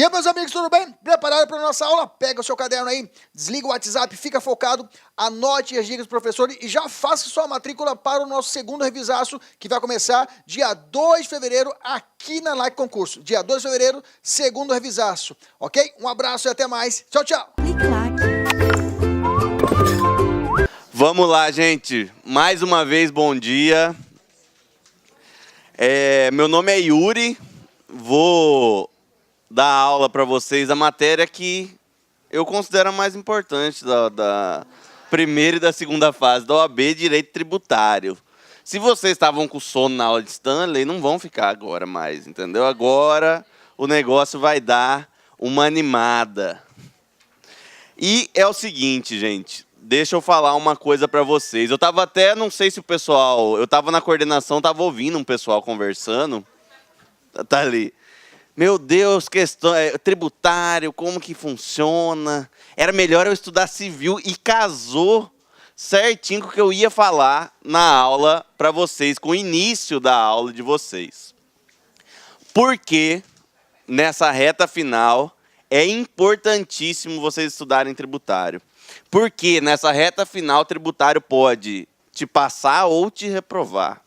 E aí, meus amigos, tudo bem? Preparado para a nossa aula? Pega o seu caderno aí, desliga o WhatsApp, fica focado, anote as dicas do professor e já faça sua matrícula para o nosso segundo revisaço, que vai começar dia 2 de fevereiro aqui na Like Concurso. Dia 2 de fevereiro, segundo revisaço, ok? Um abraço e até mais. Tchau, tchau! Vamos lá, gente. Mais uma vez, bom dia. Meu nome é Yuri. Vou dar aula para vocês da matéria que eu considero a mais importante da primeira e da segunda fase da OAB, Direito Tributário. Se vocês estavam com sono na aula de Stanley, não vão ficar agora mais, entendeu? Agora o negócio vai dar uma animada. E é o seguinte, gente, deixa eu falar uma coisa para vocês. Eu estava até, não sei se o pessoal, eu estava na coordenação, estava ouvindo um pessoal conversando, tá ali. Meu Deus, questão tributário, como que funciona? Era melhor eu estudar civil e casou certinho com o que eu ia falar na aula para vocês, com o início da aula de vocês. Porque nessa reta final é importantíssimo vocês estudarem tributário. Porque nessa reta final tributário pode te passar ou te reprovar.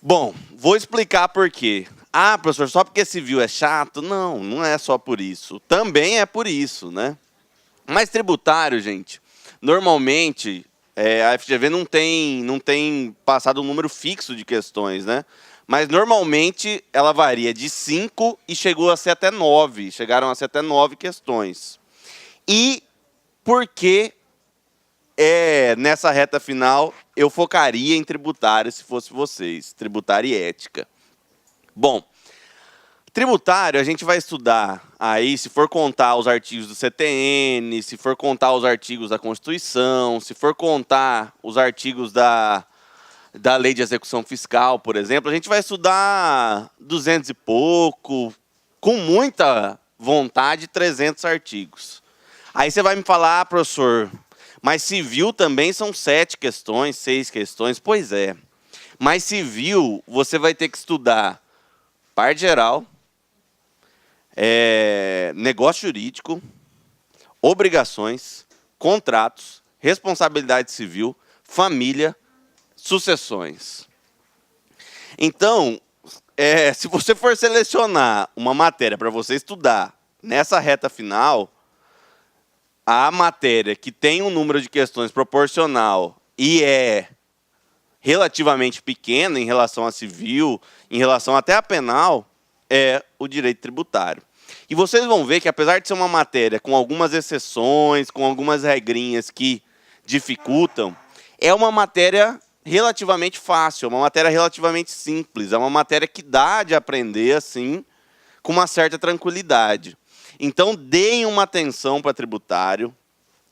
Bom, vou explicar por quê. Ah, professor, só porque civil é chato? Não, não é só por isso. Também é por isso, né? Mas tributário, gente, normalmente a FGV não tem passado um número fixo de questões, né? Mas normalmente ela varia de 5 e chegou a ser até 9. Chegaram a ser até 9 questões. E por que nessa reta final eu focaria em tributário se fosse vocês? Tributário e ética. Bom, tributário a gente vai estudar aí, se for contar os artigos do CTN, se for contar os artigos da Constituição, se for contar os artigos da Lei de Execução Fiscal, por exemplo, a gente vai estudar 200 e pouco, com muita vontade, 300 artigos. Aí você vai me falar, professor, mas civil também são 7 questões, 6 questões, pois é. Mas civil, você vai ter que estudar parte geral, negócio jurídico, obrigações, contratos, responsabilidade civil, família, sucessões. Então, se você for selecionar uma matéria para você estudar nessa reta final, a matéria que tem um número de questões proporcional e é relativamente pequena em relação a civil, em relação até a penal, é o direito tributário. E vocês vão ver que, apesar de ser uma matéria com algumas exceções, com algumas regrinhas que dificultam, é uma matéria relativamente fácil, é uma matéria relativamente simples, é uma matéria que dá de aprender, assim, com uma certa tranquilidade. Então, deem uma atenção para tributário,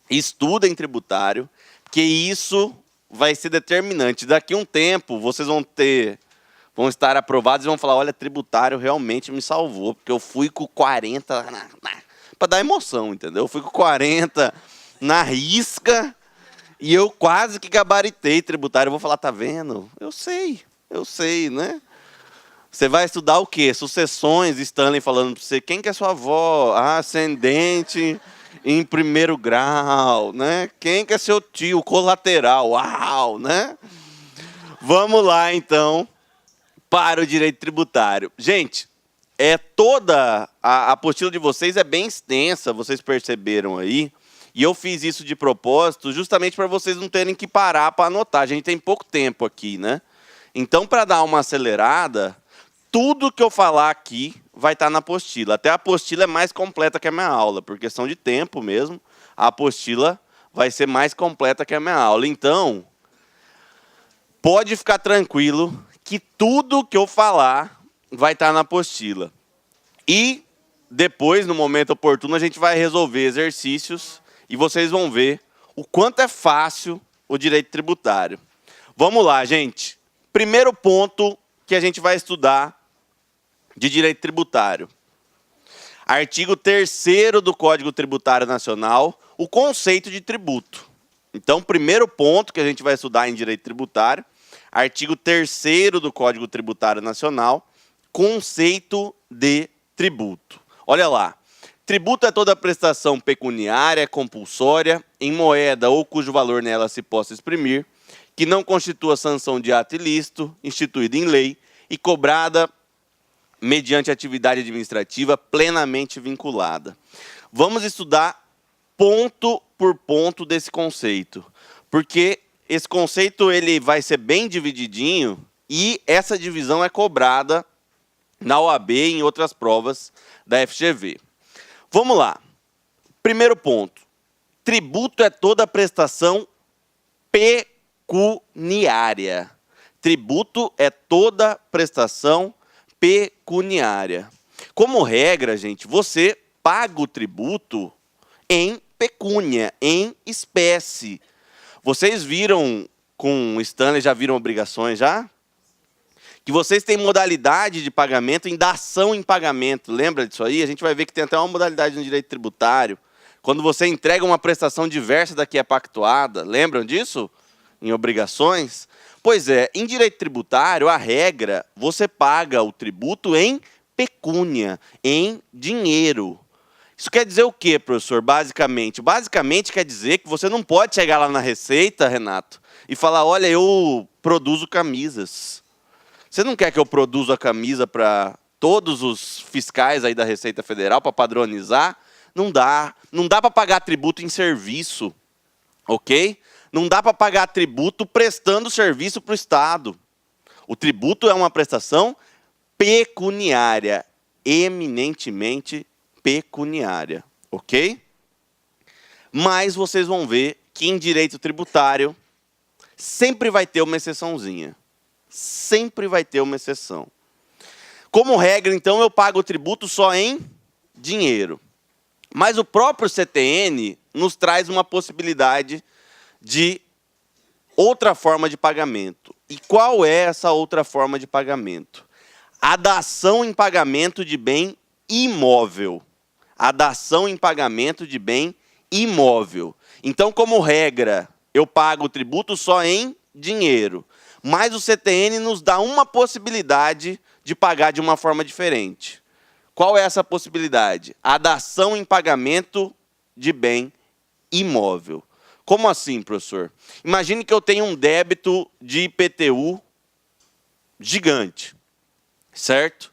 estudem tributário, porque isso vai ser determinante. Daqui a um tempo, vocês vão estar aprovados e vão falar, olha, tributário realmente me salvou, porque eu fui com 40, para dar emoção, entendeu? Eu fui com 40 na risca e eu quase que gabaritei tributário. Eu vou falar, tá vendo? Eu sei, né? Você vai estudar o quê? Sucessões, Stanley falando para você, quem que é sua avó? Ascendente em primeiro grau, né? Quem que é seu tio? Colateral, uau, né? Vamos lá, então, para o direito tributário. Gente, toda a apostila de vocês é bem extensa, vocês perceberam aí, e eu fiz isso de propósito justamente para vocês não terem que parar para anotar. A gente tem pouco tempo aqui, né? Então, para dar uma acelerada, tudo que eu falar aqui vai estar na apostila. Até a apostila é mais completa que a minha aula, por questão de tempo mesmo. A apostila vai ser mais completa que a minha aula. Então, pode ficar tranquilo que tudo que eu falar vai estar na apostila. E depois, no momento oportuno, a gente vai resolver exercícios e vocês vão ver o quanto é fácil o direito tributário. Vamos lá, gente. Primeiro ponto que a gente vai estudar de direito tributário. Artigo 3º do Código Tributário Nacional, o conceito de tributo. Então, primeiro ponto que a gente vai estudar em direito tributário, artigo 3º do Código Tributário Nacional, conceito de tributo. Olha lá. Tributo é toda prestação pecuniária, compulsória, em moeda ou cujo valor nela se possa exprimir, que não constitua sanção de ato ilícito, instituída em lei e cobrada mediante atividade administrativa plenamente vinculada. Vamos estudar ponto por ponto desse conceito, porque esse conceito ele vai ser bem divididinho e essa divisão é cobrada na OAB e em outras provas da FGV. Vamos lá. Primeiro ponto. Tributo é toda prestação pecuniária. Tributo é toda prestação pecuniária. Como regra, gente, você paga o tributo em pecúnia, em espécie. Vocês viram com o Stanley, já viram obrigações já? Que vocês têm modalidade de pagamento em dação em pagamento. Lembra disso aí? A gente vai ver que tem até uma modalidade no direito tributário. Quando você entrega uma prestação diversa da que é pactuada. Lembram disso? Em obrigações? Pois é, em direito tributário, a regra, você paga o tributo em pecúnia, em dinheiro. Isso quer dizer o quê, professor, basicamente? Basicamente quer dizer que você não pode chegar lá na Receita, Renato, e falar, olha, eu produzo camisas. Você não quer que eu produza a camisa para todos os fiscais aí da Receita Federal para padronizar? Não dá. Não dá para pagar tributo em serviço, ok? Não dá para pagar tributo prestando serviço para o Estado. O tributo é uma prestação pecuniária, eminentemente pecuniária, ok? Mas vocês vão ver que em direito tributário sempre vai ter uma exceçãozinha. Sempre vai ter uma exceção. Como regra, então, eu pago o tributo só em dinheiro. Mas o próprio CTN nos traz uma possibilidade de outra forma de pagamento. E qual é essa outra forma de pagamento? A dação em pagamento de bem imóvel. A dação em pagamento de bem imóvel. Então, como regra, eu pago o tributo só em dinheiro. Mas o CTN nos dá uma possibilidade de pagar de uma forma diferente. Qual é essa possibilidade? A dação em pagamento de bem imóvel. Como assim, professor? Imagine que eu tenho um débito de IPTU gigante, certo?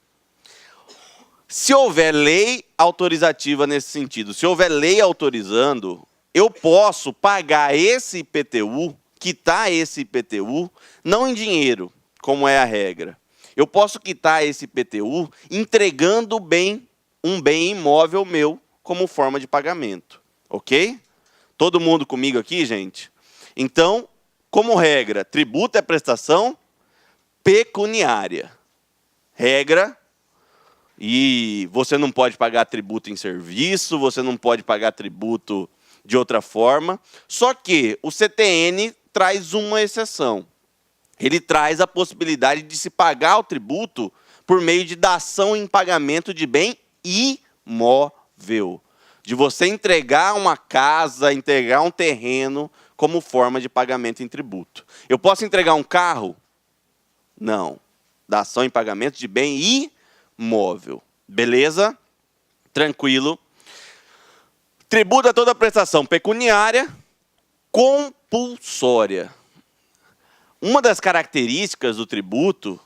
Se houver lei autorizativa nesse sentido, se houver lei autorizando, eu posso pagar esse IPTU, quitar esse IPTU, não em dinheiro, como é a regra. Eu posso quitar esse IPTU entregando um bem imóvel meu como forma de pagamento, ok? Todo mundo comigo aqui, gente? Então, como regra, tributo é prestação pecuniária. Regra, e você não pode pagar tributo em serviço, você não pode pagar tributo de outra forma. Só que o CTN traz uma exceção. Ele traz a possibilidade de se pagar o tributo por meio de dação em pagamento de bem imóvel. De você entregar uma casa, entregar um terreno como forma de pagamento em tributo. Eu posso entregar um carro? Não. Dação em pagamento de bem imóvel. Beleza? Tranquilo. Tributo é toda prestação pecuniária compulsória. Uma das características do tributo,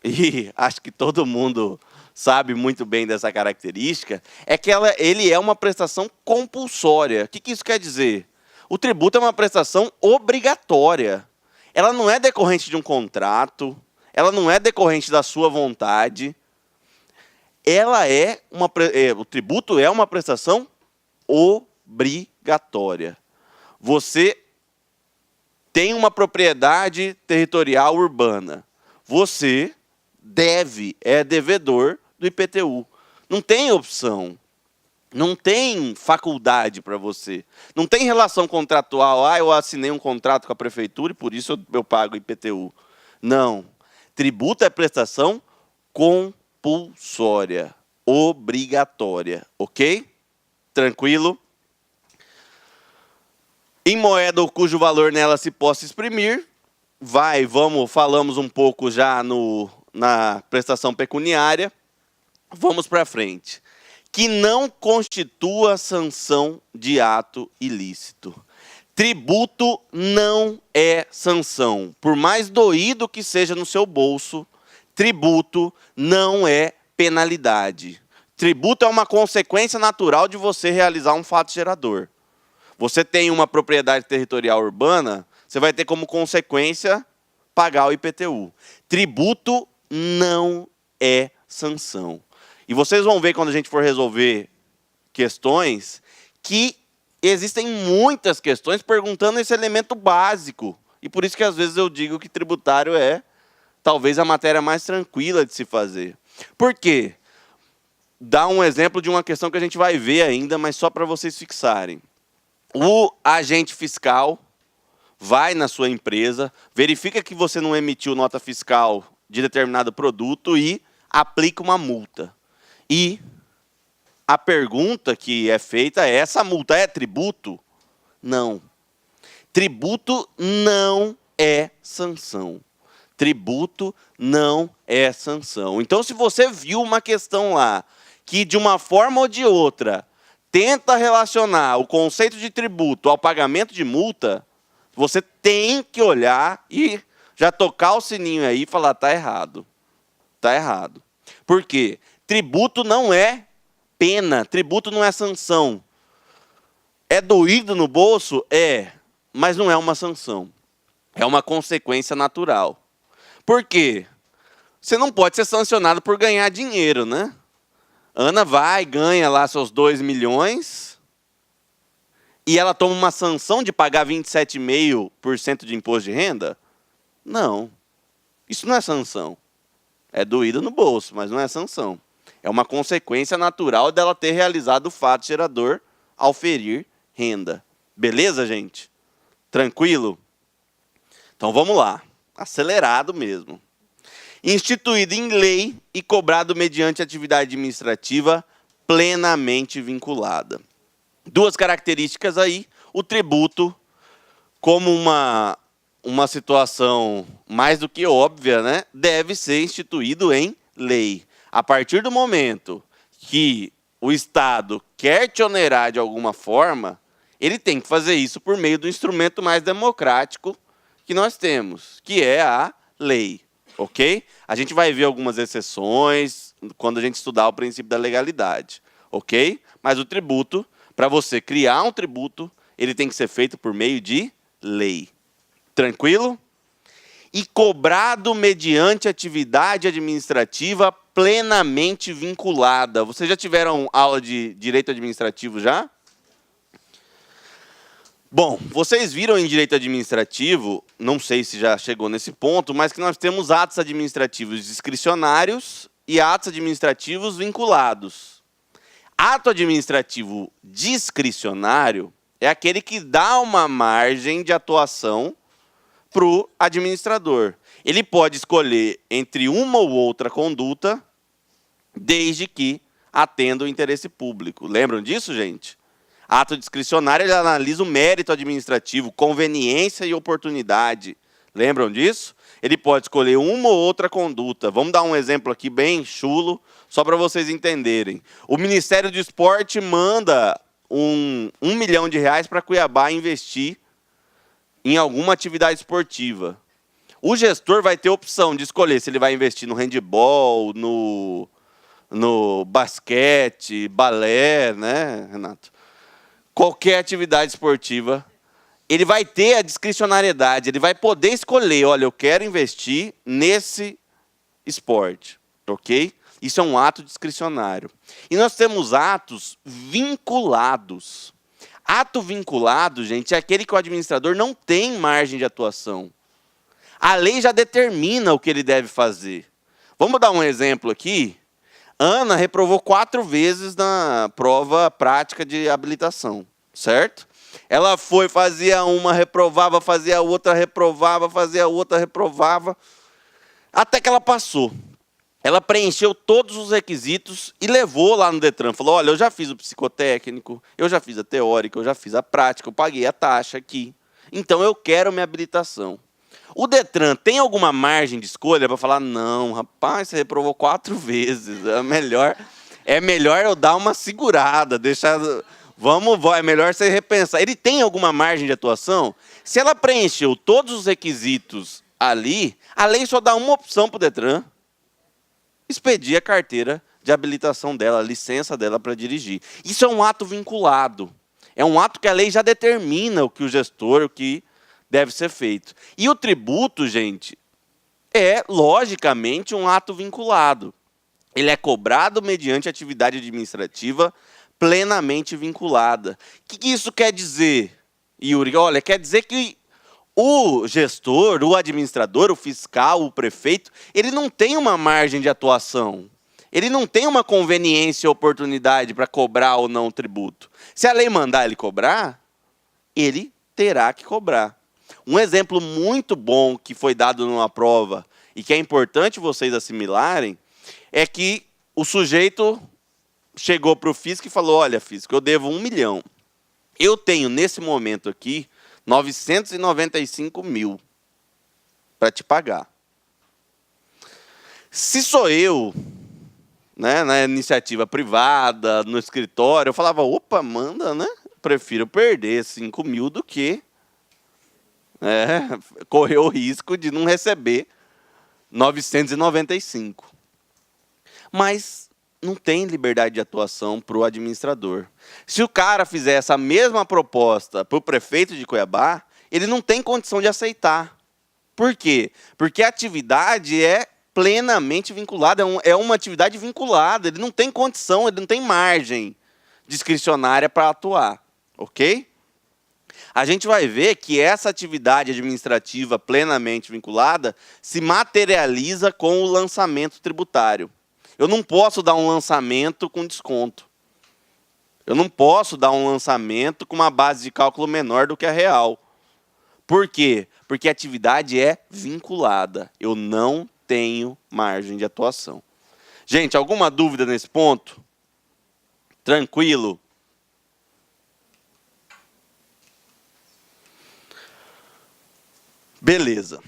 e acho que todo mundo sabe muito bem dessa característica, é que ele é uma prestação compulsória. O que isso quer dizer? O tributo é uma prestação obrigatória. Ela não é decorrente de um contrato, ela não é decorrente da sua vontade. O tributo é uma prestação obrigatória. Você tem uma propriedade territorial urbana. Você é devedor do IPTU. Não tem opção. Não tem faculdade para você. Não tem relação contratual. Eu assinei um contrato com a prefeitura e por isso eu pago IPTU. Não. Tributo é prestação compulsória, obrigatória. Ok? Tranquilo? Em moeda ou cujo valor nela se possa exprimir, falamos um pouco já na prestação pecuniária. Vamos para frente. Que não constitua sanção de ato ilícito. Tributo não é sanção. Por mais doído que seja no seu bolso, tributo não é penalidade. Tributo é uma consequência natural de você realizar um fato gerador. Você tem uma propriedade territorial urbana, você vai ter como consequência pagar o IPTU. Tributo não é sanção. E vocês vão ver quando a gente for resolver questões que existem muitas questões perguntando esse elemento básico. E por isso que às vezes eu digo que tributário é talvez a matéria mais tranquila de se fazer. Por quê? Dá um exemplo de uma questão que a gente vai ver ainda, mas só para vocês fixarem. O agente fiscal vai na sua empresa, verifica que você não emitiu nota fiscal de determinado produto e aplica uma multa. E a pergunta que é feita é: essa multa é tributo? Não. Tributo não é sanção. Tributo não é sanção. Então, se você viu uma questão lá que, de uma forma ou de outra, tenta relacionar o conceito de tributo ao pagamento de multa, você tem que olhar e já tocar o sininho aí e falar: tá errado. Tá errado. Por quê? Tributo não é pena, tributo não é sanção. É doído no bolso? É, mas não é uma sanção. É uma consequência natural. Por quê? Você não pode ser sancionado por ganhar dinheiro, né? Ana vai, ganha lá seus 2 milhões e ela toma uma sanção de pagar 27,5% de imposto de renda? Não. Isso não é sanção. É doído no bolso, mas não é sanção. É uma consequência natural dela ter realizado o fato gerador ao ferir renda. Beleza, gente? Tranquilo? Então vamos lá. Acelerado mesmo. Instituído em lei e cobrado mediante atividade administrativa plenamente vinculada. 2 características aí. O tributo, como uma situação mais do que óbvia, né, deve ser instituído em lei. A partir do momento que o Estado quer te onerar de alguma forma, ele tem que fazer isso por meio do instrumento mais democrático que nós temos, que é a lei, ok? A gente vai ver algumas exceções quando a gente estudar o princípio da legalidade, ok? Mas o tributo, para você criar um tributo, ele tem que ser feito por meio de lei. Tranquilo? E cobrado mediante atividade administrativa plenamente vinculada. Vocês já tiveram aula de direito administrativo já? Bom, vocês viram em direito administrativo, não sei se já chegou nesse ponto, mas que nós temos atos administrativos discricionários e atos administrativos vinculados. Ato administrativo discricionário é aquele que dá uma margem de atuação para o administrador. Ele pode escolher entre uma ou outra conduta, desde que atenda o interesse público. Lembram disso, gente? Ato discricionário, ele analisa o mérito administrativo, conveniência e oportunidade. Lembram disso? Ele pode escolher uma ou outra conduta. Vamos dar um exemplo aqui bem chulo, só para vocês entenderem. O Ministério do Esporte manda R$ 1 milhão para Cuiabá investir em alguma atividade esportiva. O gestor vai ter a opção de escolher se ele vai investir no handebol, no basquete, balé, né, Renato? Qualquer atividade esportiva, ele vai ter a discricionariedade, ele vai poder escolher: olha, eu quero investir nesse esporte, ok? Isso é um ato discricionário. E nós temos atos vinculados. Ato vinculado, gente, é aquele que o administrador não tem margem de atuação. A lei já determina o que ele deve fazer. Vamos dar um exemplo aqui. Ana reprovou 4 vezes na prova prática de habilitação, certo? Ela foi, fazia uma, reprovava, fazia outra, reprovava, fazia outra, reprovava, até que ela passou. Ela preencheu todos os requisitos e levou lá no Detran. Falou: olha, eu já fiz o psicotécnico, eu já fiz a teórica, eu já fiz a prática, eu paguei a taxa aqui. Então eu quero minha habilitação. O Detran tem alguma margem de escolha para falar, não, rapaz, você reprovou 4 vezes, é melhor eu dar uma segurada, deixar... é melhor você repensar. Ele tem alguma margem de atuação? Se ela preencheu todos os requisitos ali, a lei só dá uma opção para o Detran: expedir a carteira de habilitação dela, a licença dela para dirigir. Isso é um ato vinculado. É um ato que a lei já determina o que o gestor, o que deve ser feito. E o tributo, gente, é, logicamente, um ato vinculado. Ele é cobrado mediante atividade administrativa plenamente vinculada. O que isso quer dizer, Yuri? Olha, quer dizer que o gestor, o administrador, o fiscal, o prefeito, ele não tem uma margem de atuação. Ele não tem uma conveniência ou oportunidade para cobrar ou não o tributo. Se a lei mandar ele cobrar, ele terá que cobrar. Um exemplo muito bom que foi dado numa prova e que é importante vocês assimilarem é que o sujeito chegou para o fisco e falou: olha, fisco, eu devo 1 milhão. Eu tenho, nesse momento aqui, 995 mil para te pagar. Se sou eu, né, na iniciativa privada, no escritório, eu falava: opa, manda, né? Prefiro perder 5 mil do que correr o risco de não receber 995. Mas não tem liberdade de atuação para o administrador. Se o cara fizer essa mesma proposta para o prefeito de Cuiabá, ele não tem condição de aceitar. Por quê? Porque a atividade é plenamente vinculada, é uma atividade vinculada, ele não tem condição, ele não tem margem discricionária para atuar, ok? A gente vai ver que essa atividade administrativa plenamente vinculada se materializa com o lançamento tributário. Eu não posso dar um lançamento com desconto. Eu não posso dar um lançamento com uma base de cálculo menor do que a real. Por quê? Porque a atividade é vinculada. Eu não tenho margem de atuação. Gente, alguma dúvida nesse ponto? Tranquilo? Beleza.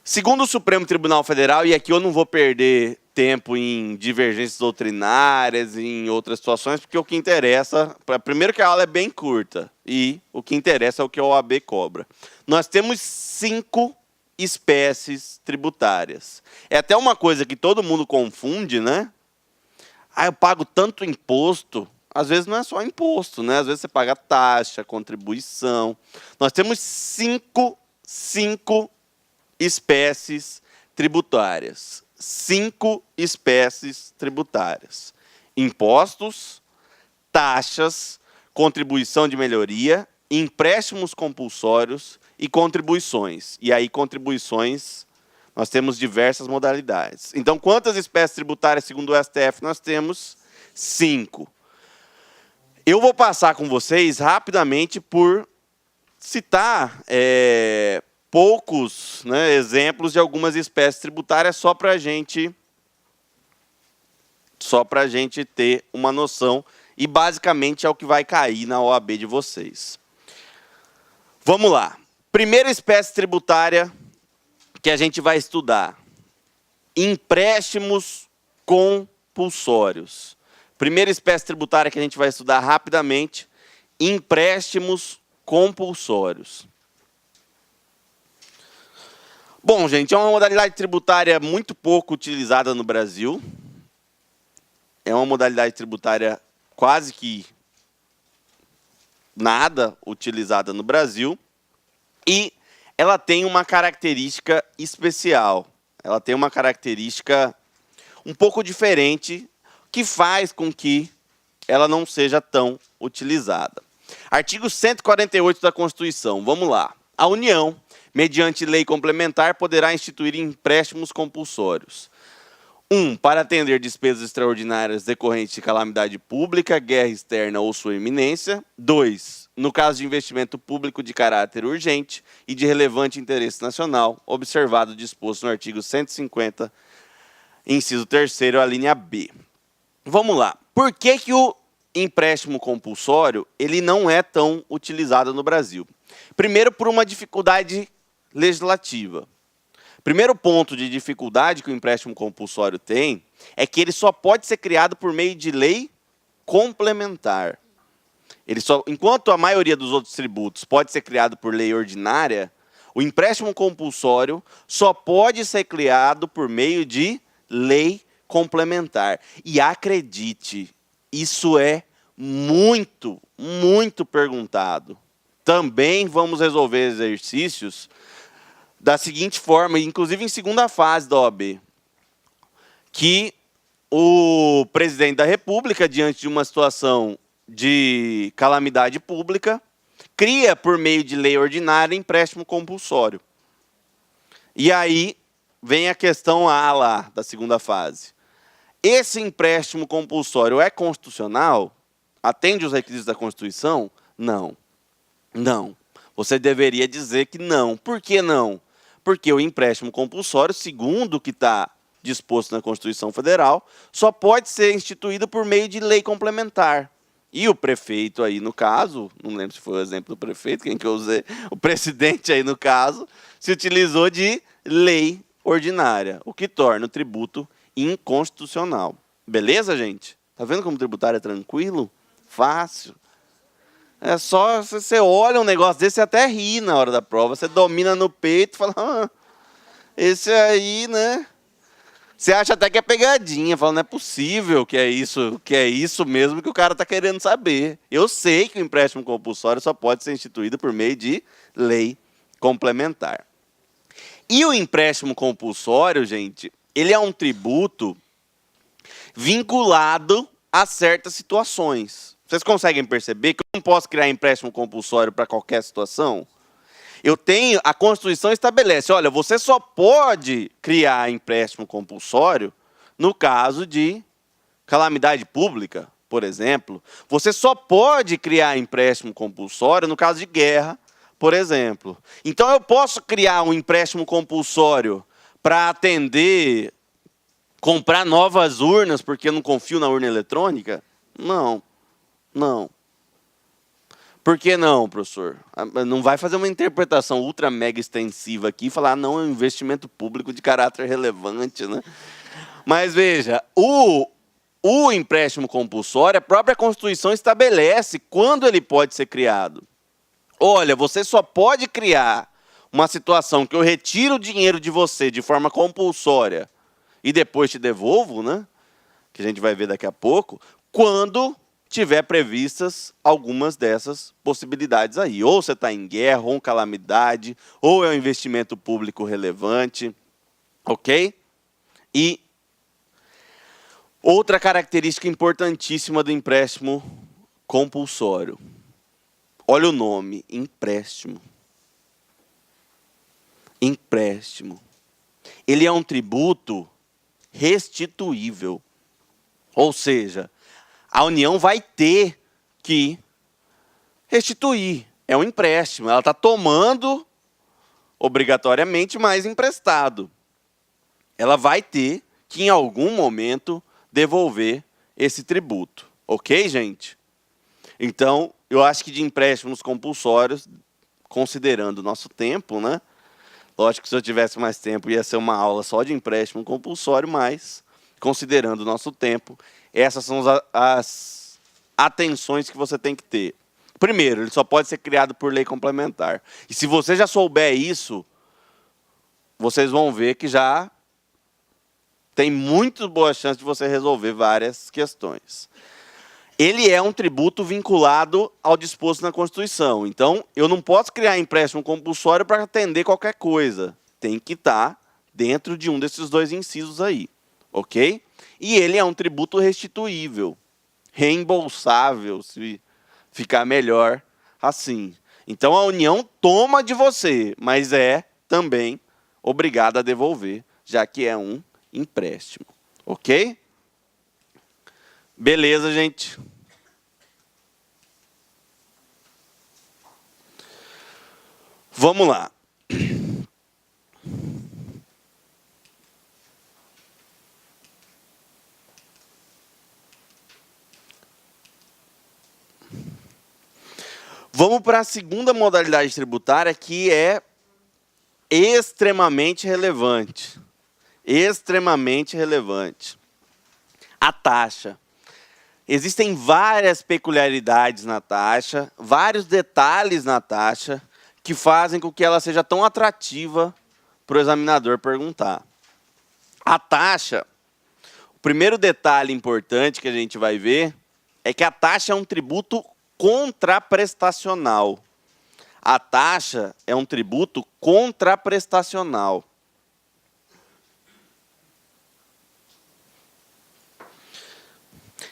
Segundo o Supremo Tribunal Federal, e aqui eu não vou perder tempo em divergências doutrinárias, em outras situações, porque o que interessa, primeiro que a aula é bem curta, e o que interessa é o que a OAB cobra. Nós temos 5 espécies tributárias. É até uma coisa que todo mundo confunde, né? Ah, eu pago tanto imposto. Às vezes não é só imposto, né? Às vezes você paga taxa, contribuição. Nós temos 5 espécies tributárias. 5 espécies tributárias: impostos, taxas, contribuição de melhoria, empréstimos compulsórios e contribuições. E aí, contribuições, nós temos diversas modalidades. Então, quantas espécies tributárias, segundo o STF, nós temos? 5. Eu vou passar com vocês rapidamente por citar poucos, né, exemplos de algumas espécies tributárias só para a gente ter uma noção, e basicamente é o que vai cair na OAB de vocês. Vamos lá. Primeira espécie tributária que a gente vai estudar: empréstimos compulsórios. Primeira espécie tributária que a gente vai estudar rapidamente: empréstimos compulsórios. Bom, gente, é uma modalidade tributária muito pouco utilizada no Brasil. É uma modalidade tributária quase que nada utilizada no Brasil. E ela tem uma característica especial. Ela tem uma característica um pouco diferente, que faz com que ela não seja tão utilizada. Artigo 148 da Constituição. Vamos lá. A União, mediante lei complementar, poderá instituir empréstimos compulsórios. 1. Para atender despesas extraordinárias decorrentes de calamidade pública, guerra externa ou sua iminência. 2. No caso de investimento público de caráter urgente e de relevante interesse nacional, observado o disposto no artigo 150, inciso 3º, a linha B. Vamos lá. Por que o empréstimo compulsório ele não é tão utilizado no Brasil? Primeiro, por uma dificuldade legislativa. Primeiro ponto de dificuldade que o empréstimo compulsório tem é que ele só pode ser criado por meio de lei complementar. Enquanto a maioria dos outros tributos pode ser criado por lei ordinária, o empréstimo compulsório só pode ser criado por meio de lei complementar. E acredite, isso é muito, muito perguntado. Também vamos resolver exercícios da seguinte forma, inclusive em segunda fase da OAB, que o presidente da República, diante de uma situação de calamidade pública, cria, por meio de lei ordinária, empréstimo compulsório. E aí vem a questão A lá, da segunda fase. Esse empréstimo compulsório é constitucional? Atende os requisitos da Constituição? Não. Não. Você deveria dizer que não. Por que não? Porque o empréstimo compulsório, segundo o que está disposto na Constituição Federal, só pode ser instituído por meio de lei complementar. E o prefeito aí, no caso, não lembro se foi o exemplo do prefeito, quem que eu usei, o presidente aí, no caso, se utilizou de lei ordinária, o que torna o tributo inconstitucional. Beleza, gente? Tá vendo como o tributário é tranquilo? Fácil. É só você olha um negócio desse, você até ri na hora da prova, você domina no peito e fala, esse aí, né? Você acha até que é pegadinha, fala, não é possível que é isso mesmo que o cara está querendo saber. Eu sei que o empréstimo compulsório só pode ser instituído por meio de lei complementar. E o empréstimo compulsório, gente, ele é um tributo vinculado a certas situações. Vocês conseguem perceber que eu não posso criar empréstimo compulsório para qualquer situação? A Constituição estabelece, olha, você só pode criar empréstimo compulsório no caso de calamidade pública, por exemplo. Você só pode criar empréstimo compulsório no caso de guerra, por exemplo. Então, eu posso criar um empréstimo compulsório para atender, comprar novas urnas porque eu não confio na urna eletrônica? Não, não. Por que não, professor? Não vai fazer uma interpretação ultra mega extensiva aqui e falar, não, é um investimento público de caráter relevante, né? Mas veja, o empréstimo compulsório, a própria Constituição estabelece quando ele pode ser criado. Olha, você só pode criar uma situação que eu retiro o dinheiro de você de forma compulsória e depois te devolvo, né? Que a gente vai ver daqui a pouco, quando tiver previstas algumas dessas possibilidades aí. Ou você está em guerra, ou em calamidade, ou é um investimento público relevante, ok? E outra característica importantíssima do empréstimo compulsório. Olha o nome, empréstimo. Empréstimo. Ele é um tributo restituível. Ou seja, a União vai ter que restituir. É um empréstimo. Ela está tomando, obrigatoriamente, mais emprestado. Ela vai ter que, em algum momento, devolver esse tributo. Ok, gente? Então, eu acho que de empréstimos compulsórios, considerando o nosso tempo, né? Lógico que se eu tivesse mais tempo, ia ser uma aula só de empréstimo compulsório, mas, considerando o nosso tempo, essas são as atenções que você tem que ter. Primeiro, ele só pode ser criado por lei complementar. E se você já souber isso, vocês vão ver que já tem muito boa chance de você resolver várias questões. Ele é um tributo vinculado ao disposto na Constituição. Então, eu não posso criar empréstimo compulsório para atender qualquer coisa. Tem que estar dentro de um desses dois incisos aí. Ok? E ele é um tributo restituível, reembolsável, se ficar melhor assim. Então, a União toma de você, mas é também obrigada a devolver, já que é um empréstimo. Ok? Beleza, gente? Vamos lá. Vamos para a segunda modalidade tributária, que é extremamente relevante. Extremamente relevante. A taxa. Existem várias peculiaridades na taxa, vários detalhes na taxa, que fazem com que ela seja tão atrativa para o examinador perguntar. A taxa, o primeiro detalhe importante que a gente vai ver é que a taxa é um tributo contraprestacional. A taxa é um tributo contraprestacional.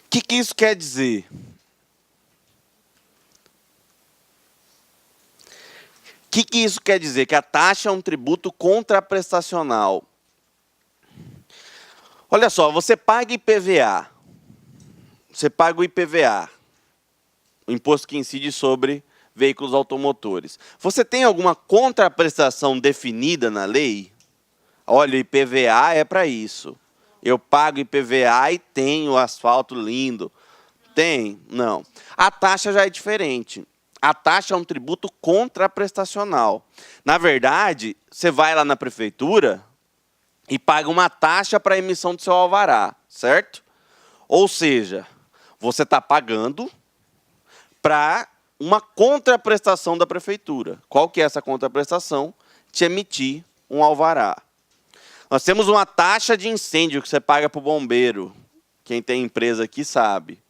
O que isso quer dizer? O que isso quer dizer? Que a taxa é um tributo contraprestacional. Olha só, você paga IPVA. Você paga o IPVA, o imposto que incide sobre veículos automotores. Você tem alguma contraprestação definida na lei? Olha, o IPVA é para isso. Eu pago IPVA e tenho asfalto lindo. Tem? Não. A taxa já é diferente. A taxa é um tributo contraprestacional. Na verdade, você vai lá na prefeitura e paga uma taxa para a emissão do seu alvará, certo? Ou seja, você está pagando para uma contraprestação da prefeitura. Qual que é essa contraprestação? Te emitir um alvará. Nós temos uma taxa de incêndio que você paga para o bombeiro. Quem tem empresa aqui sabe.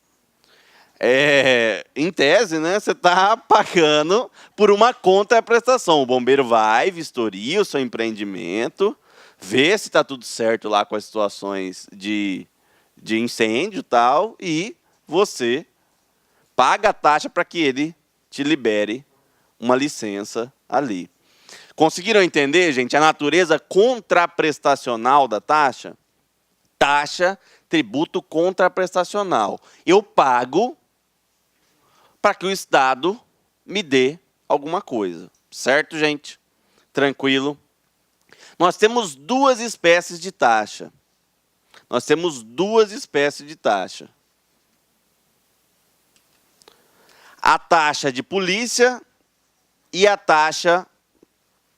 Em tese, né, você está pagando por uma contraprestação. O bombeiro vai, vistoria o seu empreendimento, vê se está tudo certo lá com as situações de incêndio e tal, e você paga a taxa para que ele te libere uma licença ali. Conseguiram entender, gente, a natureza contraprestacional da taxa? Taxa, tributo contraprestacional. Eu pago para que o Estado me dê alguma coisa. Certo, gente? Tranquilo? Nós temos duas espécies de taxa. Nós temos duas espécies de taxa. A taxa de polícia e a taxa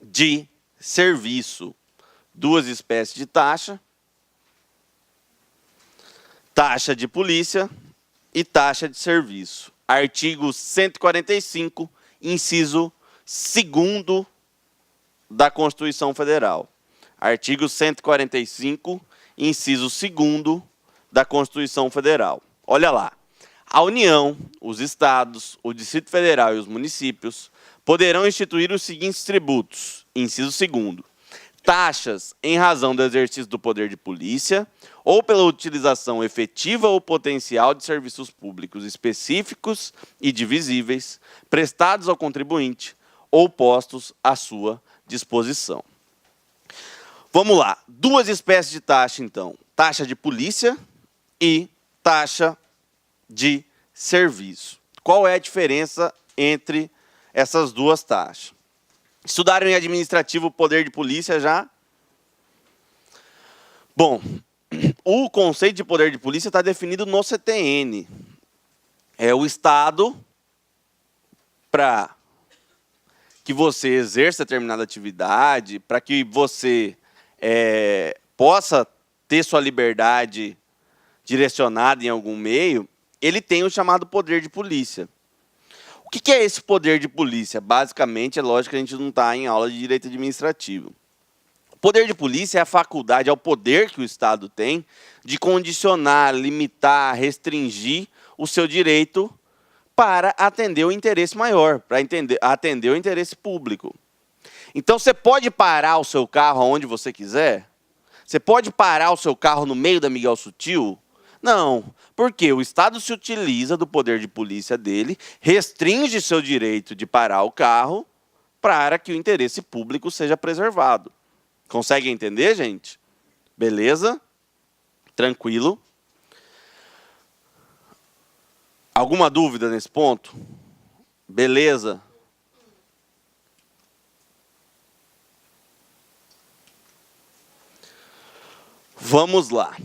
de serviço. Duas espécies de taxa. Taxa de polícia e taxa de serviço. Artigo 145, inciso 2º da Constituição Federal. Artigo 145, inciso 2º da Constituição Federal. Olha lá. A União, os Estados, o Distrito Federal e os municípios poderão instituir os seguintes tributos. Inciso 2º. Taxas em razão do exercício do poder de polícia ou pela utilização efetiva ou potencial de serviços públicos específicos e divisíveis prestados ao contribuinte ou postos à sua disposição. Vamos lá. Duas espécies de taxa, então. Taxa de polícia e taxa de serviço. Qual é a diferença entre essas duas taxas? Estudaram em administrativo o poder de polícia já? Bom, o conceito de poder de polícia está definido no CTN. É o Estado, para que você exerça determinada atividade, para que você possa ter sua liberdade direcionada em algum meio, ele tem o chamado poder de polícia. O que é esse poder de polícia? Basicamente, é lógico que a gente não está em aula de direito administrativo. O poder de polícia é a faculdade, é o poder que o Estado tem de condicionar, limitar, restringir o seu direito para atender o interesse maior, para atender o interesse público. Então, você pode parar o seu carro onde você quiser? Você pode parar o seu carro no meio da Miguel Sutil? Não, porque o Estado se utiliza do poder de polícia dele, restringe seu direito de parar o carro para que o interesse público seja preservado. Consegue entender, gente? Beleza? Tranquilo? Alguma dúvida nesse ponto? Beleza? Vamos lá.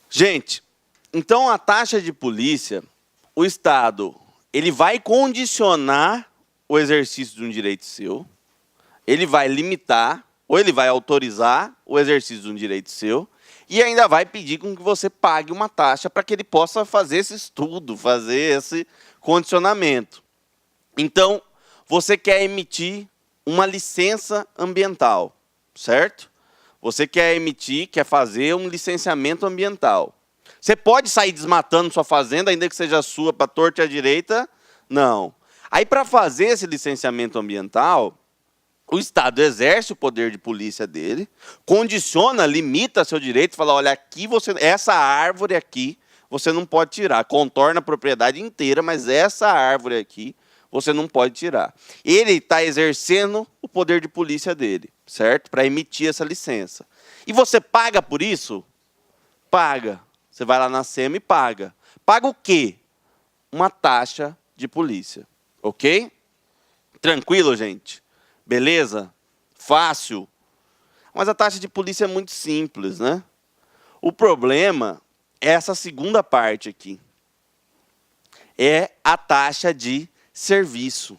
Gente, então a taxa de polícia, o Estado ele vai condicionar o exercício de um direito seu, ele vai limitar ou ele vai autorizar o exercício de um direito seu e ainda vai pedir com que você pague uma taxa para que ele possa fazer esse estudo, fazer esse condicionamento. Então, você quer emitir uma licença ambiental, certo? Você quer fazer um licenciamento ambiental. Você pode sair desmatando sua fazenda, ainda que seja sua, para torta e à direita? Não. Aí, para fazer esse licenciamento ambiental, o Estado exerce o poder de polícia dele, condiciona, limita seu direito, fala, olha, aqui essa árvore aqui você não pode tirar, contorna a propriedade inteira, mas essa árvore aqui você não pode tirar. Ele está exercendo o poder de polícia dele, certo? Para emitir essa licença. E você paga por isso? Paga. Você vai lá na SEMA e paga. Paga o quê? Uma taxa de polícia. Ok? Tranquilo, gente? Beleza? Fácil? Mas a taxa de polícia é muito simples, né? O problema é essa segunda parte aqui. É a taxa de serviço.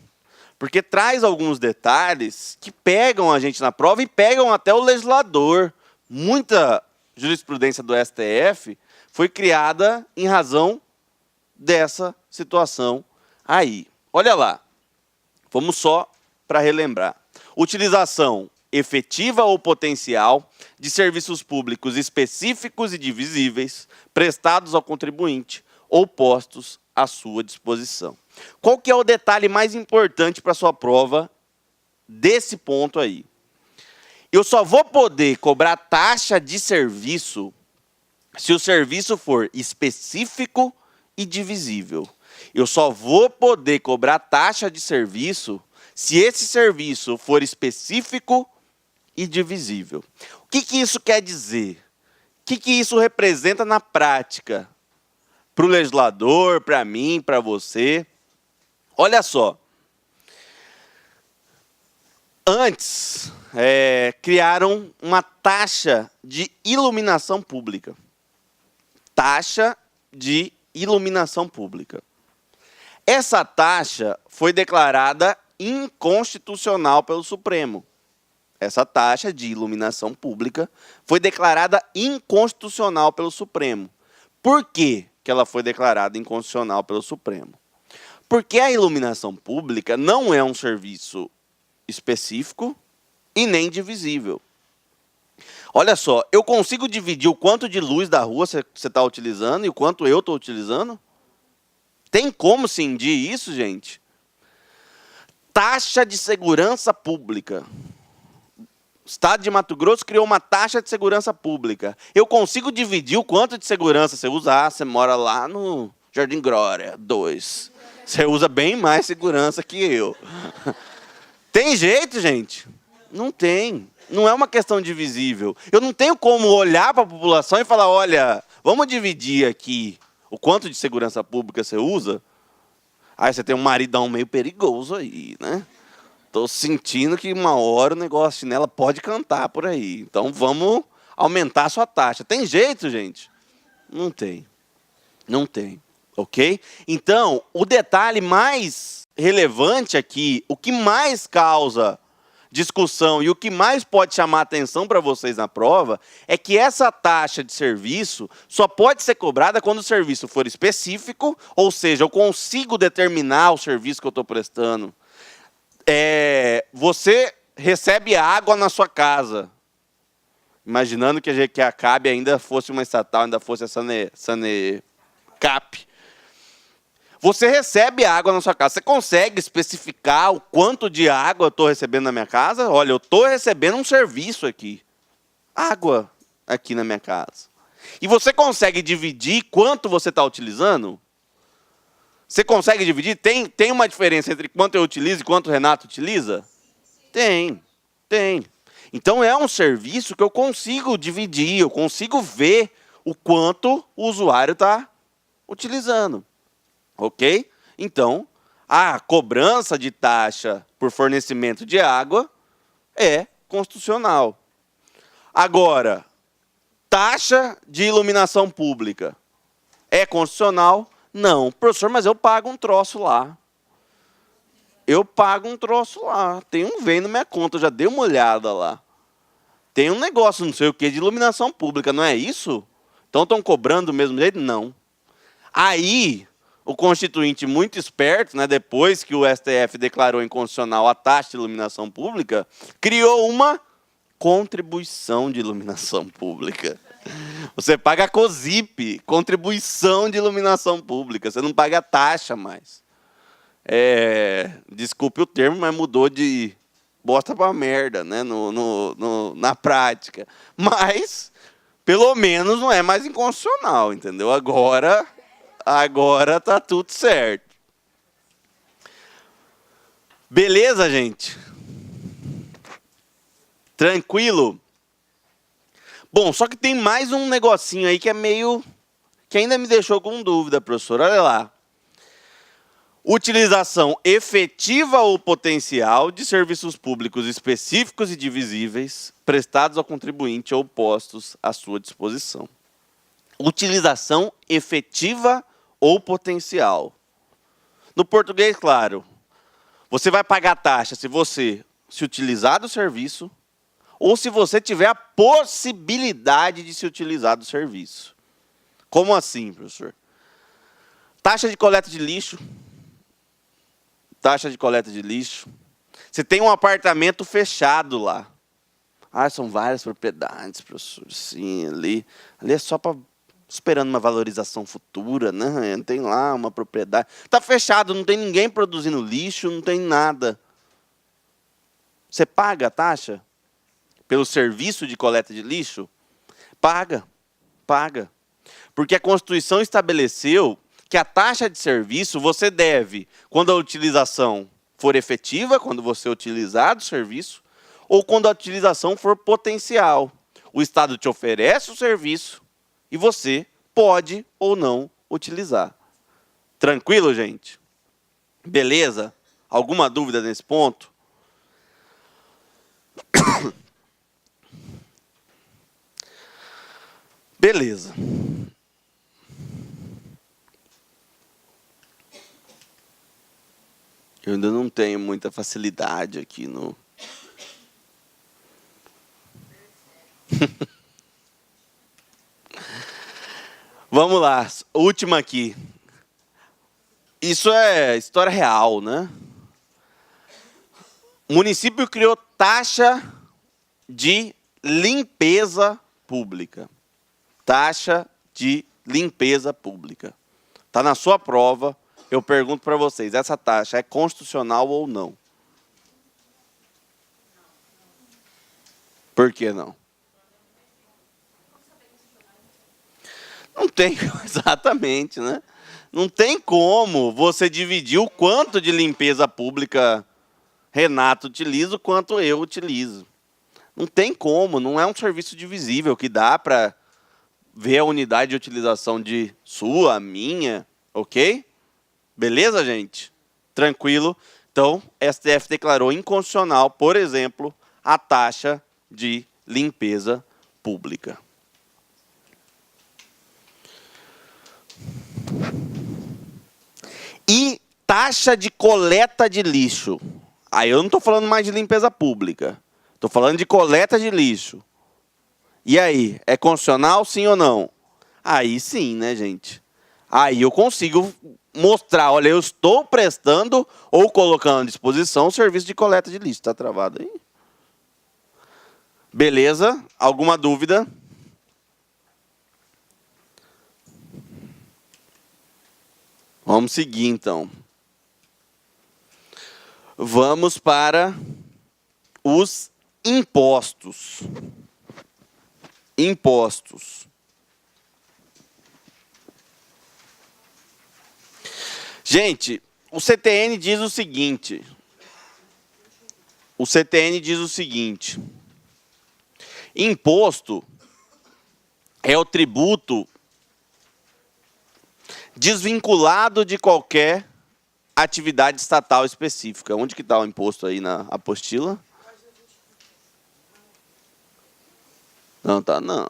Porque traz alguns detalhes que pegam a gente na prova e pegam até o legislador. Muita jurisprudência do STF foi criada em razão dessa situação aí. Olha lá. Vamos só para relembrar. Utilização efetiva ou potencial de serviços públicos específicos e divisíveis prestados ao contribuinte ou postos à sua disposição. Qual que é o detalhe mais importante para a sua prova desse ponto aí? Eu só vou poder cobrar taxa de serviço se o serviço for específico e divisível. Eu só vou poder cobrar taxa de serviço se esse serviço for específico e divisível. O que isso quer dizer? O que isso representa na prática? Para o legislador, para mim, para você. Olha só. Antes, criaram uma taxa de iluminação pública. Taxa de iluminação pública. Essa taxa foi declarada inconstitucional pelo Supremo. Essa taxa de iluminação pública foi declarada inconstitucional pelo Supremo. Por quê que ela foi declarada inconstitucional pelo Supremo? Porque a iluminação pública não é um serviço específico e nem divisível. Olha só, eu consigo dividir o quanto de luz da rua você está utilizando e o quanto eu estou utilizando? Tem como cindir isso, gente? Taxa de segurança pública. O Estado de Mato Grosso criou uma taxa de segurança pública. Eu consigo dividir o quanto de segurança você usa. Ah, você mora lá no Jardim Glória 2. Você usa bem mais segurança que eu. Tem jeito, gente? Não tem. Não é uma questão divisível. Eu não tenho como olhar para a população e falar, olha, vamos dividir aqui o quanto de segurança pública você usa. Aí você tem um maridão meio perigoso aí, né? Tô sentindo que uma hora o negócio nela pode cantar por aí. Então vamos aumentar a sua taxa. Tem jeito, gente? Não tem. Não tem. Ok? Então, o detalhe mais relevante aqui, o que mais causa discussão e o que mais pode chamar atenção para vocês na prova é que essa taxa de serviço só pode ser cobrada quando o serviço for específico, ou seja, eu consigo determinar o serviço que eu estou prestando. Você recebe água na sua casa, imaginando que a CAB ainda fosse uma estatal, ainda fosse a Sanecap. Você recebe água na sua casa. Você consegue especificar o quanto de água eu estou recebendo na minha casa? Olha, eu estou recebendo um serviço aqui. Água aqui na minha casa. E você consegue dividir quanto você está utilizando? Você consegue dividir? Tem uma diferença entre quanto eu utilizo e quanto o Renato utiliza? Tem. Então é um serviço que eu consigo dividir, eu consigo ver o quanto o usuário está utilizando. Ok? Então, a cobrança de taxa por fornecimento de água é constitucional. Agora, taxa de iluminação pública é constitucional? Não, professor, mas eu pago um troço lá. Eu pago um troço lá. Tem um vem na minha conta, eu já dei uma olhada lá. Tem um negócio, não sei o que, de iluminação pública, não é isso? Então estão cobrando do mesmo jeito? Não. Aí, o constituinte muito esperto, né, depois que o STF declarou inconstitucional a taxa de iluminação pública, criou uma contribuição de iluminação pública. Você paga a COSIP, contribuição de iluminação pública. Você não paga taxa mais. Desculpe o termo, mas mudou de bosta para merda, né, na prática. Mas, pelo menos, não é mais inconstitucional, entendeu? Agora tá tudo certo. Beleza, gente? Tranquilo? Bom, só que tem mais um negocinho aí que é meio... que ainda me deixou com dúvida, professor. Olha lá. Utilização efetiva ou potencial de serviços públicos específicos e divisíveis prestados ao contribuinte ou postos à sua disposição. Utilização efetiva ou potencial. No português, claro, você vai pagar a taxa se você se utilizar do serviço ou se você tiver a possibilidade de se utilizar do serviço. Como assim, professor? Taxa de coleta de lixo. Taxa de coleta de lixo. Você tem um apartamento fechado lá. São várias propriedades, professor. Sim, ali é só para esperando uma valorização futura, né? Tem lá uma propriedade. Está fechado, não tem ninguém produzindo lixo, não tem nada. Você paga a taxa pelo serviço de coleta de lixo? Paga. Porque a Constituição estabeleceu que a taxa de serviço você deve, quando a utilização for efetiva, quando você utilizar do serviço, ou quando a utilização for potencial. O Estado te oferece o serviço e você pode ou não utilizar. Tranquilo, gente? Beleza? Alguma dúvida nesse ponto? Beleza. Eu ainda não tenho muita facilidade aqui no... Vamos lá, última aqui. Isso é história real, né? O município criou taxa de limpeza pública. Taxa de limpeza pública. Está na sua prova. Eu pergunto para vocês, essa taxa é constitucional ou não? Por que não? Não tem, exatamente, né? Não tem como você dividir o quanto de limpeza pública Renato utiliza, o quanto eu utilizo. Não tem como, não é um serviço divisível que dá para ver a unidade de utilização de sua, minha, ok? Beleza, gente? Tranquilo? Então, STF declarou inconstitucional, por exemplo, a taxa de limpeza pública. E taxa de coleta de lixo. Aí eu não estou falando mais de limpeza pública. Estou falando de coleta de lixo. E aí, é constitucional, sim ou não? Aí sim, né, gente? Aí eu consigo mostrar, olha, eu estou prestando ou colocando à disposição o serviço de coleta de lixo. Está travado aí? Beleza? Alguma dúvida? Vamos seguir, então. Vamos para os impostos. Impostos. Gente, o CTN diz o seguinte. Imposto é o tributo desvinculado de qualquer atividade estatal específica. Onde que está o imposto aí na apostila? Não, tá não.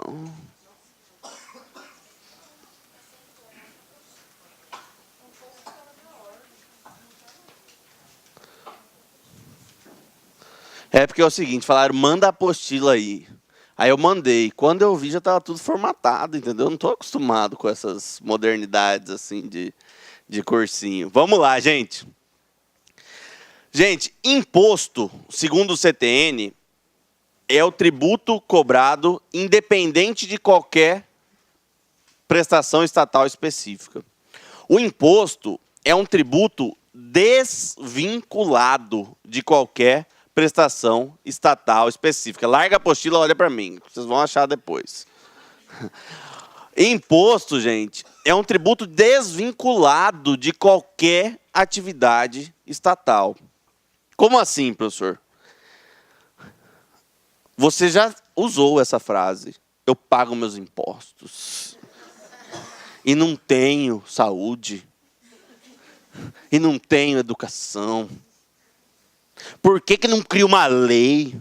É porque é o seguinte, falaram, manda a apostila aí. Aí eu mandei. Quando eu vi, já estava tudo formatado, entendeu? Eu não estou acostumado com essas modernidades assim de cursinho. Vamos lá, gente. Gente, imposto, segundo o CTN, é o tributo cobrado independente de qualquer prestação estatal específica. O imposto é um tributo desvinculado de qualquer prestação estatal específica. Larga a apostila, olha para mim, vocês vão achar depois. Imposto, gente, é um tributo desvinculado de qualquer atividade estatal. Como assim, professor? Você já usou essa frase. Eu pago meus impostos. E não tenho saúde. E não tenho educação. Por que não cria uma lei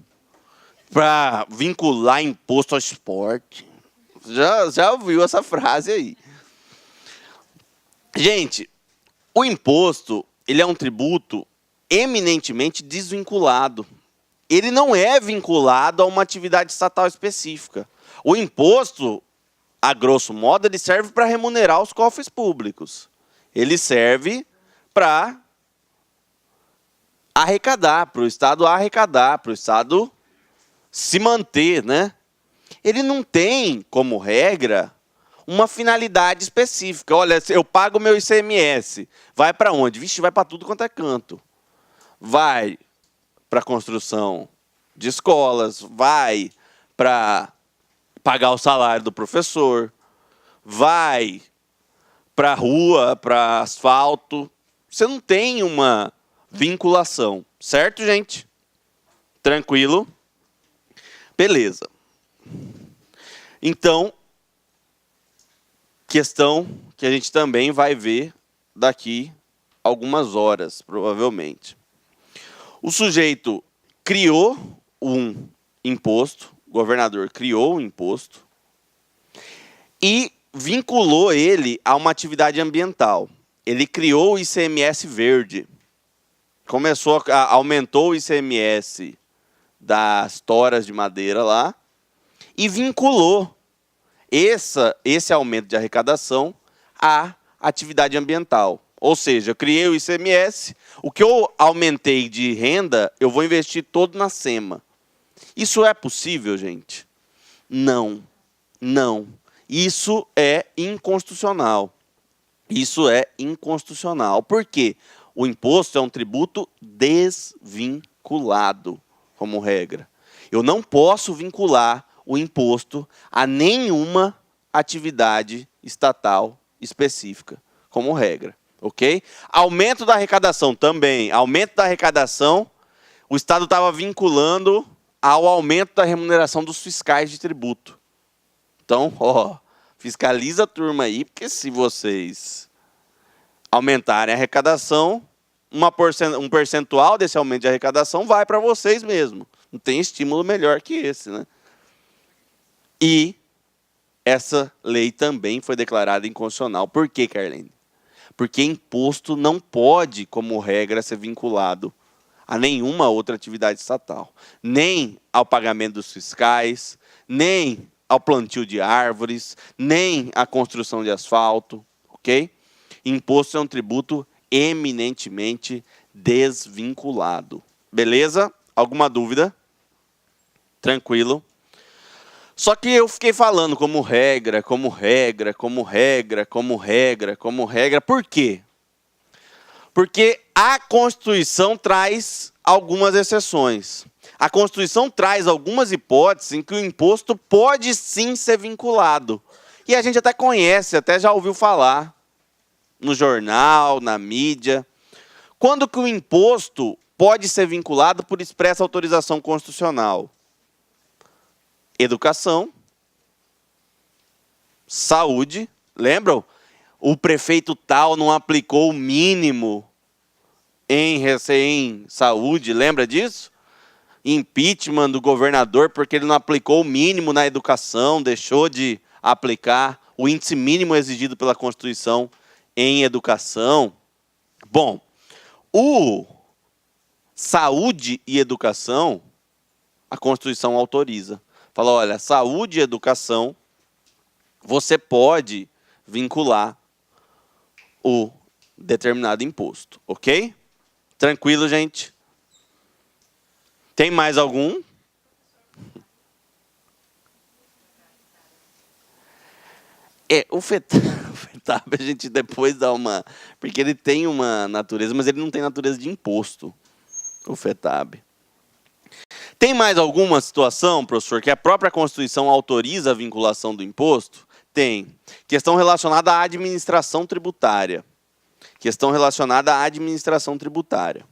para vincular imposto ao esporte? Já ouviu essa frase aí. Gente, o imposto, ele é um tributo eminentemente desvinculado. Ele não é vinculado a uma atividade estatal específica. O imposto, a grosso modo, ele serve para remunerar os cofres públicos. Ele serve para arrecadar, para o Estado arrecadar, para o Estado se manter, né? Ele não tem, como regra, uma finalidade específica. Olha, eu pago meu ICMS. Vai para onde? Vixe, vai para tudo quanto é canto. Vai para a construção de escolas, vai para pagar o salário do professor, vai para a rua, para asfalto. Você não tem uma vinculação, certo, gente? Tranquilo? Beleza. Então, questão que a gente também vai ver daqui algumas horas, provavelmente. O sujeito criou um imposto, o governador criou um imposto e vinculou ele a uma atividade ambiental. Ele criou o ICMS verde. Aumentou o ICMS das toras de madeira lá e vinculou esse aumento de arrecadação à atividade ambiental. Ou seja, eu criei o ICMS, o que eu aumentei de renda, eu vou investir todo na SEMA. Isso é possível, gente? Não. Não. Isso é inconstitucional. Isso é inconstitucional. Por quê? O imposto é um tributo desvinculado, como regra. Eu não posso vincular o imposto a nenhuma atividade estatal específica, como regra. Ok? Aumento da arrecadação também. Aumento da arrecadação, o Estado estava vinculando ao aumento da remuneração dos fiscais de tributo. Então, fiscaliza a turma aí, porque se vocês aumentarem a arrecadação, um percentual desse aumento de arrecadação vai para vocês mesmo. Não tem estímulo melhor que esse, né? E essa lei também foi declarada inconstitucional. Por quê, Carlene? Porque imposto não pode, como regra, ser vinculado a nenhuma outra atividade estatal. Nem ao pagamento dos fiscais, nem ao plantio de árvores, nem à construção de asfalto. Ok? Imposto é um tributo eminentemente desvinculado. Beleza? Alguma dúvida? Tranquilo. Só que eu fiquei falando como regra. Por quê? Porque a Constituição traz algumas exceções. A Constituição traz algumas hipóteses em que o imposto pode sim ser vinculado. E a gente até conhece, até já ouviu falar no jornal, na mídia. Quando que o imposto pode ser vinculado por expressa autorização constitucional? Educação, saúde, lembram? O prefeito tal não aplicou o mínimo em saúde, lembra disso? Impeachment do governador porque ele não aplicou o mínimo na educação, deixou de aplicar o índice mínimo exigido pela Constituição em educação. Bom, o saúde e educação a Constituição autoriza. Fala, olha, saúde e educação, você pode vincular o determinado imposto, ok? Tranquilo, gente? Tem mais algum? O FETAB a gente depois dá uma... Porque ele tem uma natureza, mas ele não tem natureza de imposto, o FETAB. Tem mais alguma situação, professor, que a própria Constituição autoriza a vinculação do imposto? Tem. Questão relacionada à administração tributária. Questão relacionada à administração tributária.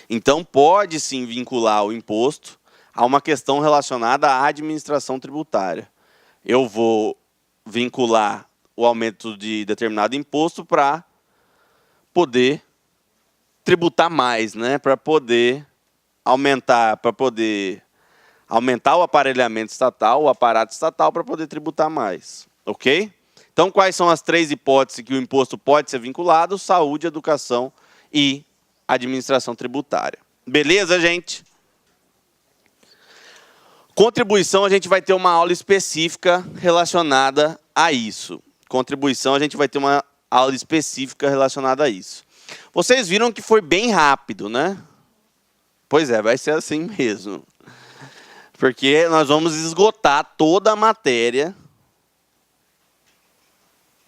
Então, pode sim vincular o imposto a uma questão relacionada à administração tributária. Eu vou vincular o aumento de determinado imposto para poder tributar mais, né? Para poder aumentar o aparelhamento estatal, o aparato estatal, para poder tributar mais. Ok? Então, quais são as 3 hipóteses que o imposto pode ser vinculado? Saúde, educação e administração tributária. Beleza, gente? Contribuição, a gente vai ter uma aula específica relacionada a isso. Contribuição, a gente vai ter uma aula específica relacionada a isso. Vocês viram que foi bem rápido, né? Pois é, vai ser assim mesmo. Porque nós vamos esgotar toda a matéria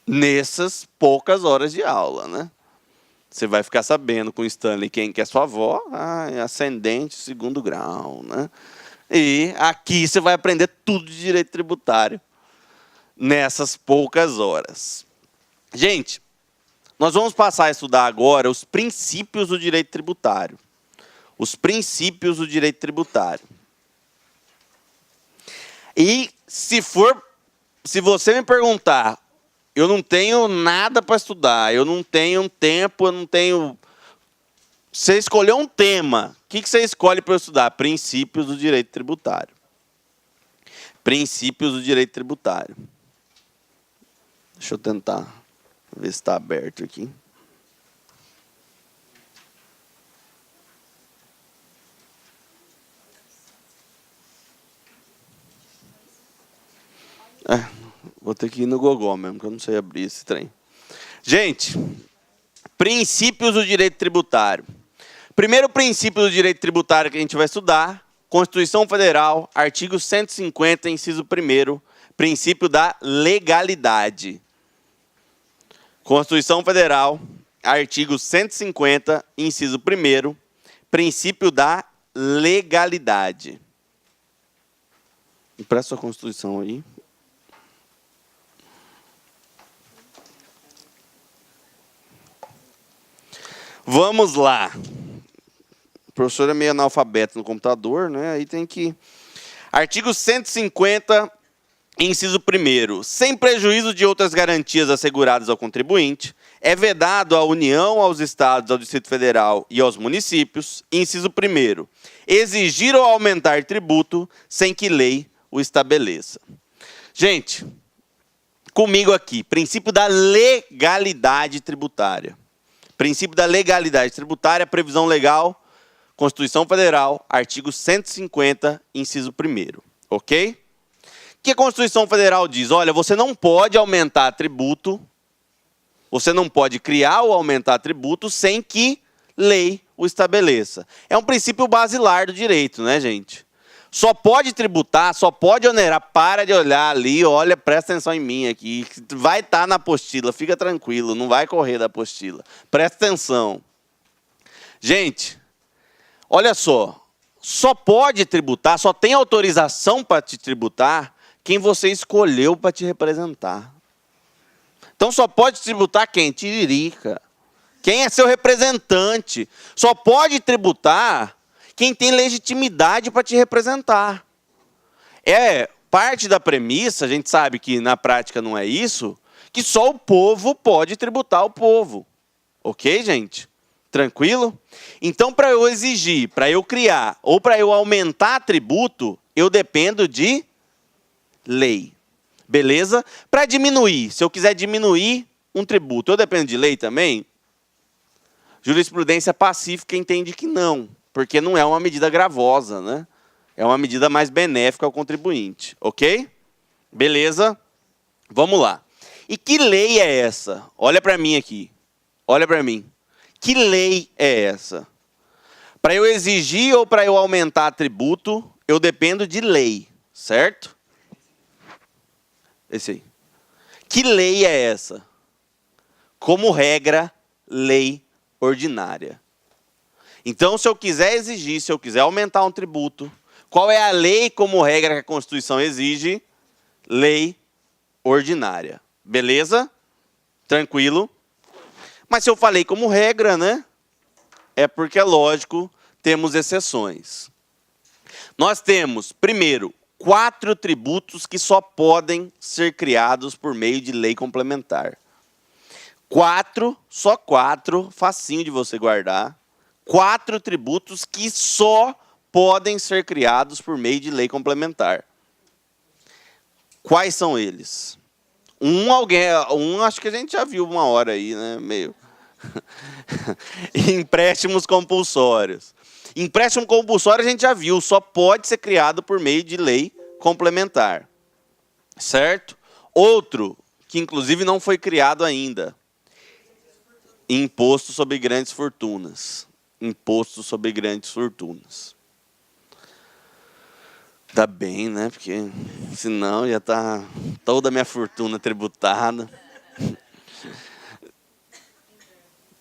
nessas poucas horas de aula, né? Você vai ficar sabendo com o Stanley quem que é sua avó, é ascendente, 2º grau, né? E aqui você vai aprender tudo de direito tributário nessas poucas horas. Gente, nós vamos passar a estudar agora os princípios do direito tributário. Os princípios do direito tributário. E se você me perguntar, eu não tenho nada para estudar, eu não tenho tempo, eu não tenho... Você escolheu um tema, o que você escolhe para eu estudar? Princípios do direito tributário. Princípios do direito tributário. Deixa eu tentar ver se está aberto aqui. Vou ter que ir no Gogó mesmo, porque eu não sei abrir esse trem. Gente, princípios do direito tributário. Primeiro princípio do direito tributário que a gente vai estudar, Constituição Federal, artigo 150, inciso 1º, princípio da legalidade. Constituição Federal, artigo 150, inciso 1º, princípio da legalidade. Empresta a Constituição aí. Vamos lá. O professor é meio analfabeto no computador, né? Aí tem que... Artigo 150, inciso 1º. Sem prejuízo de outras garantias asseguradas ao contribuinte, é vedado à União, aos Estados, ao Distrito Federal e aos municípios, inciso 1º, exigir ou aumentar tributo sem que lei o estabeleça. Gente, comigo aqui, princípio da legalidade tributária. Princípio da legalidade tributária, previsão legal, Constituição Federal, artigo 150, inciso 1º. Ok? O que a Constituição Federal diz? Olha, você não pode aumentar tributo, você não pode criar ou aumentar tributo sem que lei o estabeleça. É um princípio basilar do direito, né, gente? Só pode tributar, só pode onerar. Para de olhar ali, olha, presta atenção em mim aqui. Vai estar na apostila, fica tranquilo, não vai correr da apostila. Presta atenção. Gente, olha só pode tributar, só tem autorização para te tributar quem você escolheu para te representar. Então só pode tributar quem? Tiririca. Quem é seu representante. Só pode tributar quem tem legitimidade para te representar. É parte da premissa, a gente sabe que na prática não é isso, que só o povo pode tributar o povo. Ok, gente? Tranquilo? Então, para eu exigir, para eu criar ou para eu aumentar tributo, eu dependo de lei. Beleza? Para diminuir, se eu quiser diminuir um tributo, eu dependo de lei também? Jurisprudência pacífica entende que não. porque não é uma medida gravosa, né? É uma medida mais benéfica ao contribuinte, ok? Beleza? Vamos lá. E que lei é essa? Olha para mim aqui. Olha para mim. Que lei é essa? Para eu exigir ou para eu aumentar tributo, eu dependo de lei, certo? Esse aí. Que lei é essa? Como regra, lei ordinária. Então, se eu quiser exigir, se eu quiser aumentar um tributo, qual é a lei como regra que a Constituição exige? Lei ordinária. Beleza? Tranquilo? Mas se eu falei como regra, né? É porque, é lógico, temos exceções. Nós temos, primeiro, 4 tributos que só podem ser criados por meio de lei complementar. 4, só 4, facinho de você guardar. 4 tributos que só podem ser criados por meio de lei complementar. Quais são eles? Um acho que a gente já viu uma hora aí, né? Meio. Empréstimos compulsórios. Empréstimo compulsório a gente já viu, só pode ser criado por meio de lei complementar. Certo? Outro, que inclusive não foi criado ainda. Imposto sobre grandes fortunas. Imposto sobre grandes fortunas. Tá bem, né? Porque senão ia estar toda a minha fortuna tributada.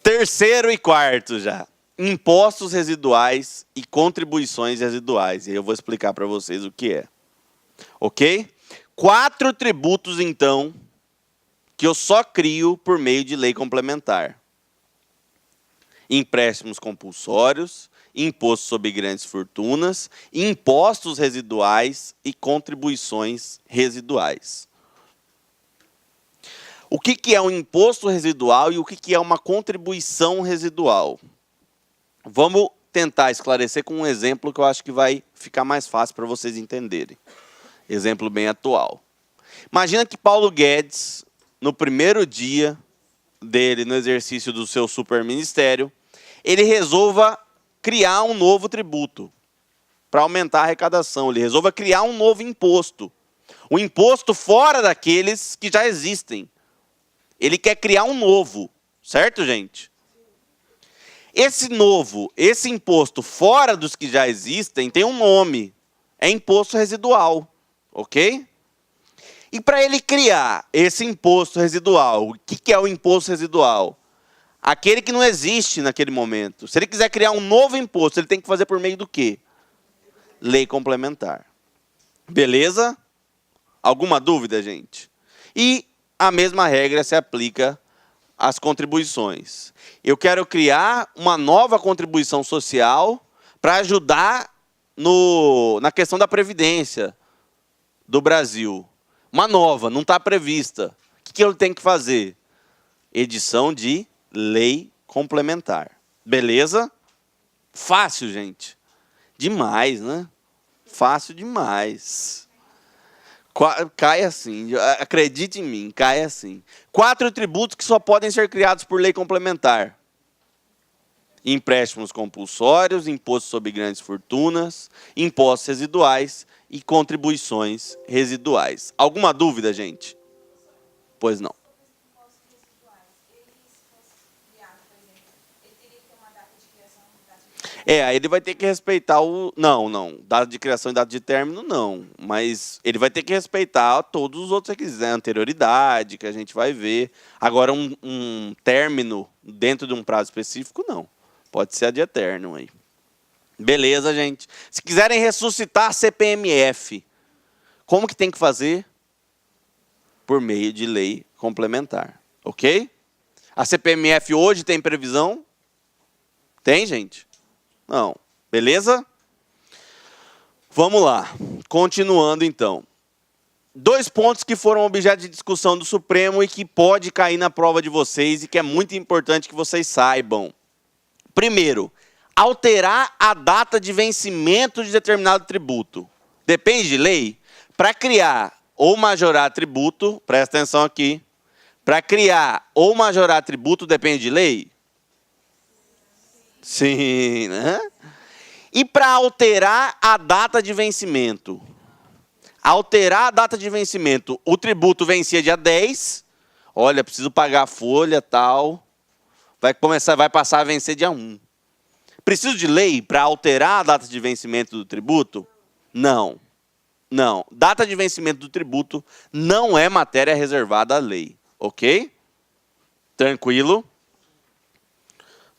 Terceiro e quarto já. Impostos residuais e contribuições residuais. E aí eu vou explicar para vocês o que é. Ok? 4 tributos, então, que eu só crio por meio de lei complementar. Empréstimos compulsórios, imposto sobre grandes fortunas, impostos residuais e contribuições residuais. O que é um imposto residual e o que é uma contribuição residual? Vamos tentar esclarecer com um exemplo que eu acho que vai ficar mais fácil para vocês entenderem. Exemplo bem atual. Imagina que Paulo Guedes, no primeiro dia dele no exercício do seu superministério, ele resolva criar um novo tributo para aumentar a arrecadação. Ele resolva criar um novo imposto. Um imposto fora daqueles que já existem. Ele quer criar um novo. Certo, gente? Esse imposto fora dos que já existem tem um nome. É imposto residual. Ok? E para ele criar esse imposto residual, o que é o imposto residual? Aquele que não existe naquele momento. Se ele quiser criar um novo imposto, ele tem que fazer por meio do quê? Lei complementar. Beleza? Alguma dúvida, gente? E a mesma regra se aplica às contribuições. Eu quero criar uma nova contribuição social para ajudar na questão da Previdência do Brasil. Uma nova, não está prevista. O que eu tenho que fazer? Edição de lei complementar. Beleza? Fácil, gente. Demais, né? Fácil demais. Cai assim. Acredite em mim, cai assim. 4 tributos que só podem ser criados por lei complementar. Empréstimos compulsórios, imposto sobre grandes fortunas, impostos residuais e contribuições residuais. Alguma dúvida, gente? Pois não. Aí ele vai ter que respeitar o... Não. Data de criação e data de término, não. Mas ele vai ter que respeitar todos os outros requisitos. Anterioridade, que a gente vai ver. Agora, um término dentro de um prazo específico, não. Pode ser ad eternum aí. Beleza, gente? Se quiserem ressuscitar a CPMF, como que tem que fazer? Por meio de lei complementar. Ok? A CPMF hoje tem previsão? Tem, gente? Não. Beleza? Vamos lá. Continuando, então. 2 pontos que foram objeto de discussão do Supremo e que pode cair na prova de vocês e que é muito importante que vocês saibam. Primeiro, alterar a data de vencimento de determinado tributo. Depende de lei? Para criar ou majorar tributo, presta atenção aqui, para criar ou majorar tributo depende de lei? Sim, né? E para alterar a data de vencimento? Alterar a data de vencimento. O tributo vencia dia 10. Olha, preciso pagar a folha, tal. Vai passar a vencer dia 1. Preciso de lei para alterar a data de vencimento do tributo? Não. Não. Data de vencimento do tributo não é matéria reservada à lei. Ok? Tranquilo?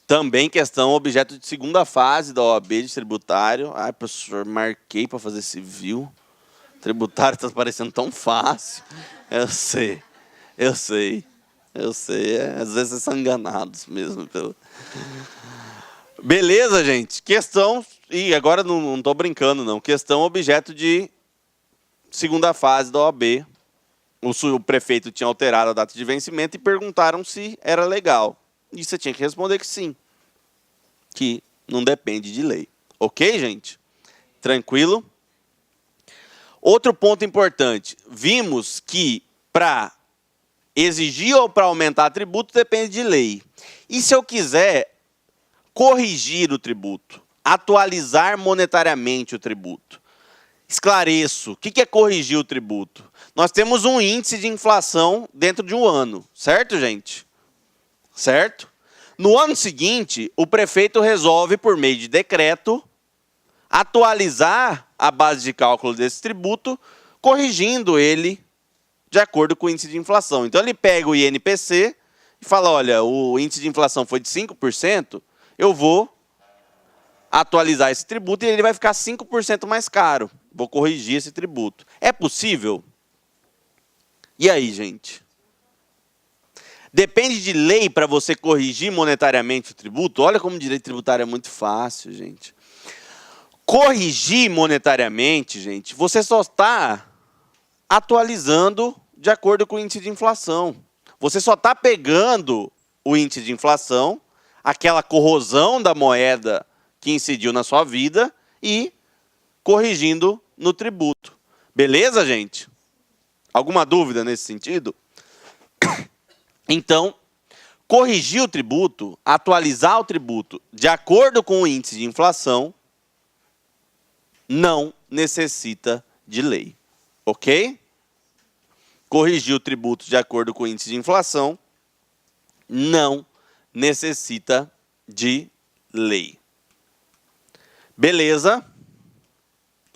Também questão objeto de segunda fase da OAB de tributário. Ai, professor, marquei para fazer civil. Tributário está parecendo tão fácil. Eu sei. Às vezes vocês são enganados mesmo. Beleza, gente. Questão, e agora não estou brincando, não. Questão objeto de segunda fase da OAB. O prefeito tinha alterado a data de vencimento e perguntaram se era legal. E você tinha que responder que sim. Que não depende de lei. Ok, gente? Tranquilo? Outro ponto importante. Vimos que para exigir ou para aumentar tributo depende de lei. E se eu quiser corrigir o tributo, atualizar monetariamente o tributo? Esclareço. O que é corrigir o tributo? Nós temos um índice de inflação dentro de um ano. Certo, gente? Certo? No ano seguinte, o prefeito resolve, por meio de decreto, atualizar a base de cálculo desse tributo, corrigindo ele de acordo com o índice de inflação. Então, ele pega o INPC e fala, olha, o índice de inflação foi de 5%, eu vou atualizar esse tributo e ele vai ficar 5% mais caro. Vou corrigir esse tributo. É possível? E aí, gente? Depende de lei para você corrigir monetariamente o tributo? Olha como o direito tributário é muito fácil, gente. Corrigir monetariamente, gente, você só está atualizando de acordo com o índice de inflação. Você só está pegando o índice de inflação, aquela corrosão da moeda que incidiu na sua vida e corrigindo no tributo. Beleza, gente? Alguma dúvida nesse sentido? Então, corrigir o tributo, atualizar o tributo de acordo com o índice de inflação, não necessita de lei. Ok? Corrigir o tributo de acordo com o índice de inflação não necessita de lei. Beleza?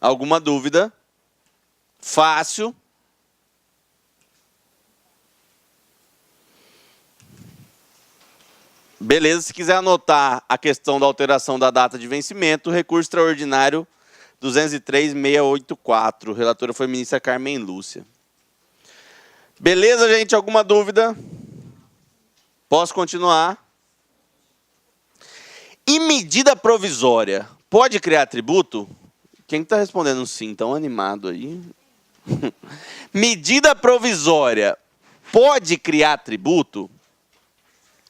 Alguma dúvida? Fácil. Beleza, se quiser anotar a questão da alteração da data de vencimento, recurso extraordinário 203.684. Relatora foi a ministra Carmen Lúcia. Beleza, gente? Alguma dúvida? Posso continuar? E medida provisória pode criar tributo? Quem está respondendo sim, tão animado aí? Medida provisória pode criar tributo?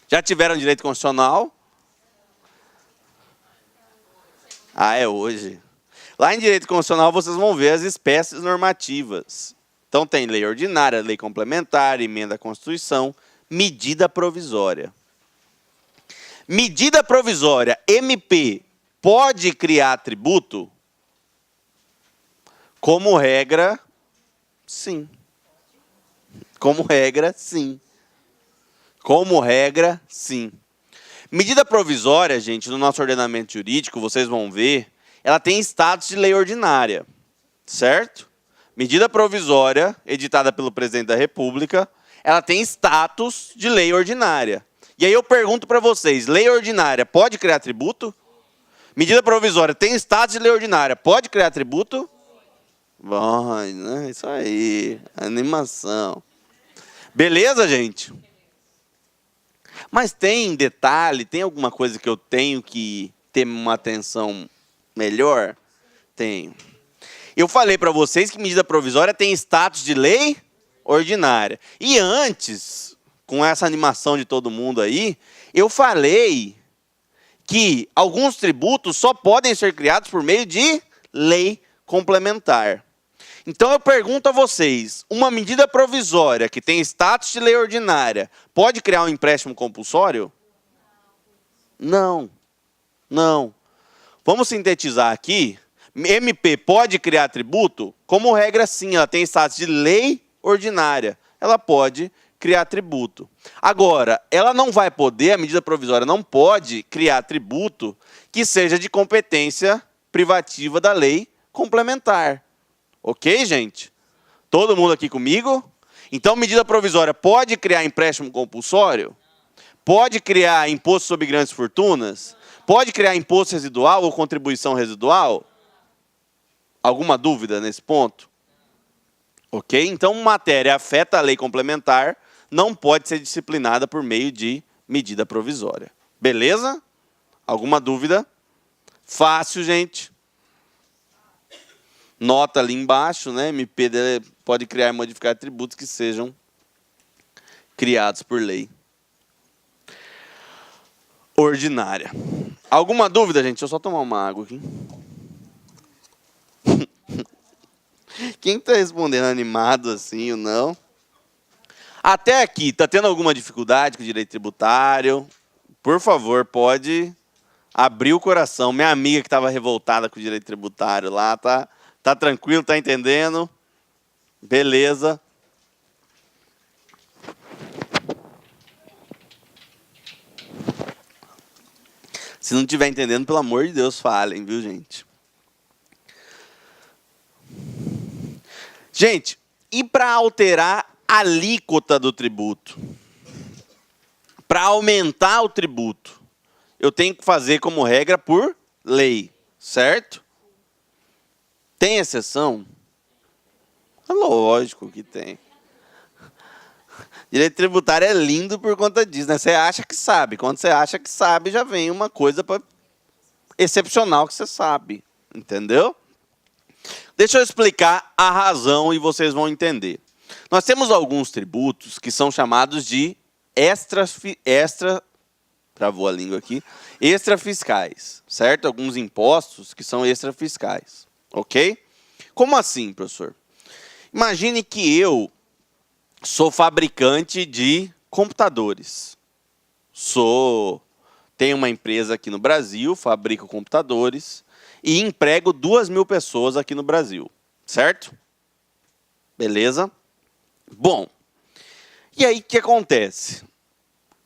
Já tiveram direito constitucional? Ah, é hoje. Lá em direito constitucional vocês vão ver as espécies normativas. Então tem lei ordinária, lei complementar, emenda à Constituição, medida provisória. Medida provisória, MP, pode criar tributo? Como regra, sim. Como regra, sim. Como regra, sim. Medida provisória, gente, no nosso ordenamento jurídico, vocês vão ver, ela tem status de lei ordinária, certo? Medida provisória, editada pelo presidente da República, ela tem status de lei ordinária. E aí eu pergunto para vocês, lei ordinária pode criar tributo? Medida provisória tem status de lei ordinária, pode criar tributo? Vai, né? Isso aí, animação. Beleza, gente? Mas tem detalhe, tem alguma coisa que eu tenho que ter uma atenção melhor? Tenho. Eu falei para vocês que medida provisória tem status de lei ordinária. E antes, com essa animação de todo mundo aí, eu falei que alguns tributos só podem ser criados por meio de lei complementar. Então eu pergunto a vocês, uma medida provisória que tem status de lei ordinária, pode criar um empréstimo compulsório? Não. Não. vamos sintetizar aqui. MP pode criar tributo? Como regra, sim, ela tem status de lei ordinária. Ela pode criar tributo. Agora, ela não vai poder, a medida provisória não pode criar tributo que seja de competência privativa da lei complementar. Ok, gente? Todo mundo aqui comigo? Então, medida provisória pode criar empréstimo compulsório? Pode criar imposto sobre grandes fortunas? Pode criar imposto residual ou contribuição residual? Alguma dúvida nesse ponto? Ok? Então, matéria afeta a lei complementar, não pode ser disciplinada por meio de medida provisória. Beleza? Alguma dúvida? Fácil, gente. Nota ali embaixo, né? MP pode criar e modificar tributos que sejam criados por lei ordinária. Alguma dúvida, gente? Deixa eu só tomar uma água aqui. Quem está respondendo animado assim ou não? Até aqui, está tendo alguma dificuldade com o direito tributário? Por favor, pode abrir o coração. Minha amiga que estava revoltada com o direito tributário lá, tá tranquilo, está entendendo? Beleza. Se não estiver entendendo, pelo amor de Deus, falem, viu, gente? Gente, e para alterar a alíquota do tributo? Para aumentar o tributo, eu tenho que fazer como regra por lei, certo? Tem exceção? É lógico que tem. Direito tributário é lindo por conta disso, né? Você acha que sabe. Quando você acha que sabe, já vem uma coisa excepcional que você sabe. Entendeu? Deixa eu explicar a razão e vocês vão entender. Nós temos alguns tributos que são chamados de extrafiscais, certo? Alguns impostos que são extrafiscais, ok? Como assim, professor? Imagine que eu sou fabricante de computadores. Tenho uma empresa aqui no Brasil, fabrico computadores e emprego 2.000 pessoas aqui no Brasil, certo? Beleza? Bom, e aí o que acontece?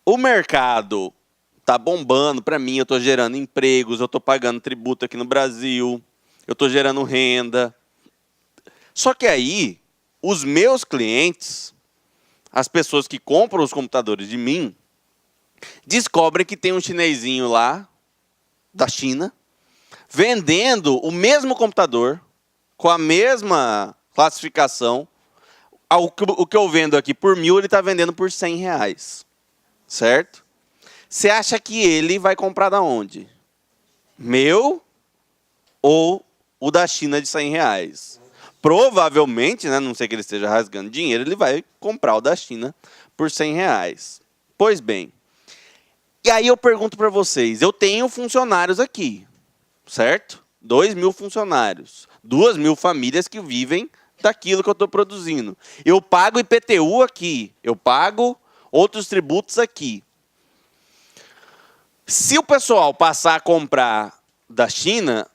O mercado está bombando para mim, eu estou gerando empregos, eu estou pagando tributo aqui no Brasil, eu estou gerando renda. Só que aí, os meus clientes, as pessoas que compram os computadores de mim, descobrem que tem um chinesinho lá, da China, vendendo o mesmo computador, com a mesma classificação. O que eu vendo aqui por 1.000, ele está vendendo por R$100. Certo? Você acha que ele vai comprar da onde? Meu ou o da China de R$100? Provavelmente, né, não sei que ele esteja rasgando dinheiro, ele vai comprar o da China por R$100. Pois bem, e aí eu pergunto para vocês, eu tenho funcionários aqui, certo? 2.000 funcionários, 2.000 famílias que vivem daquilo que eu estou produzindo. Eu pago IPTU aqui, eu pago outros tributos aqui. Se o pessoal passar a comprar da China,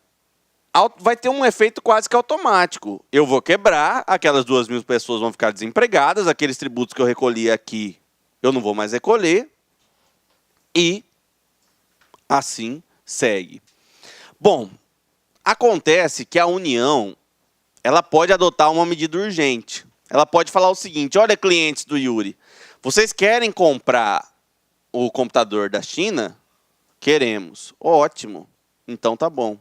vai ter um efeito quase que automático. Eu vou quebrar, aquelas 2.000 pessoas vão ficar desempregadas, aqueles tributos que eu recolhi aqui, eu não vou mais recolher. E assim segue. Bom, acontece que a União, ela pode adotar uma medida urgente. Ela pode falar o seguinte: olha, clientes do Yuri, vocês querem comprar o computador da China? Queremos. Ótimo. Então tá bom.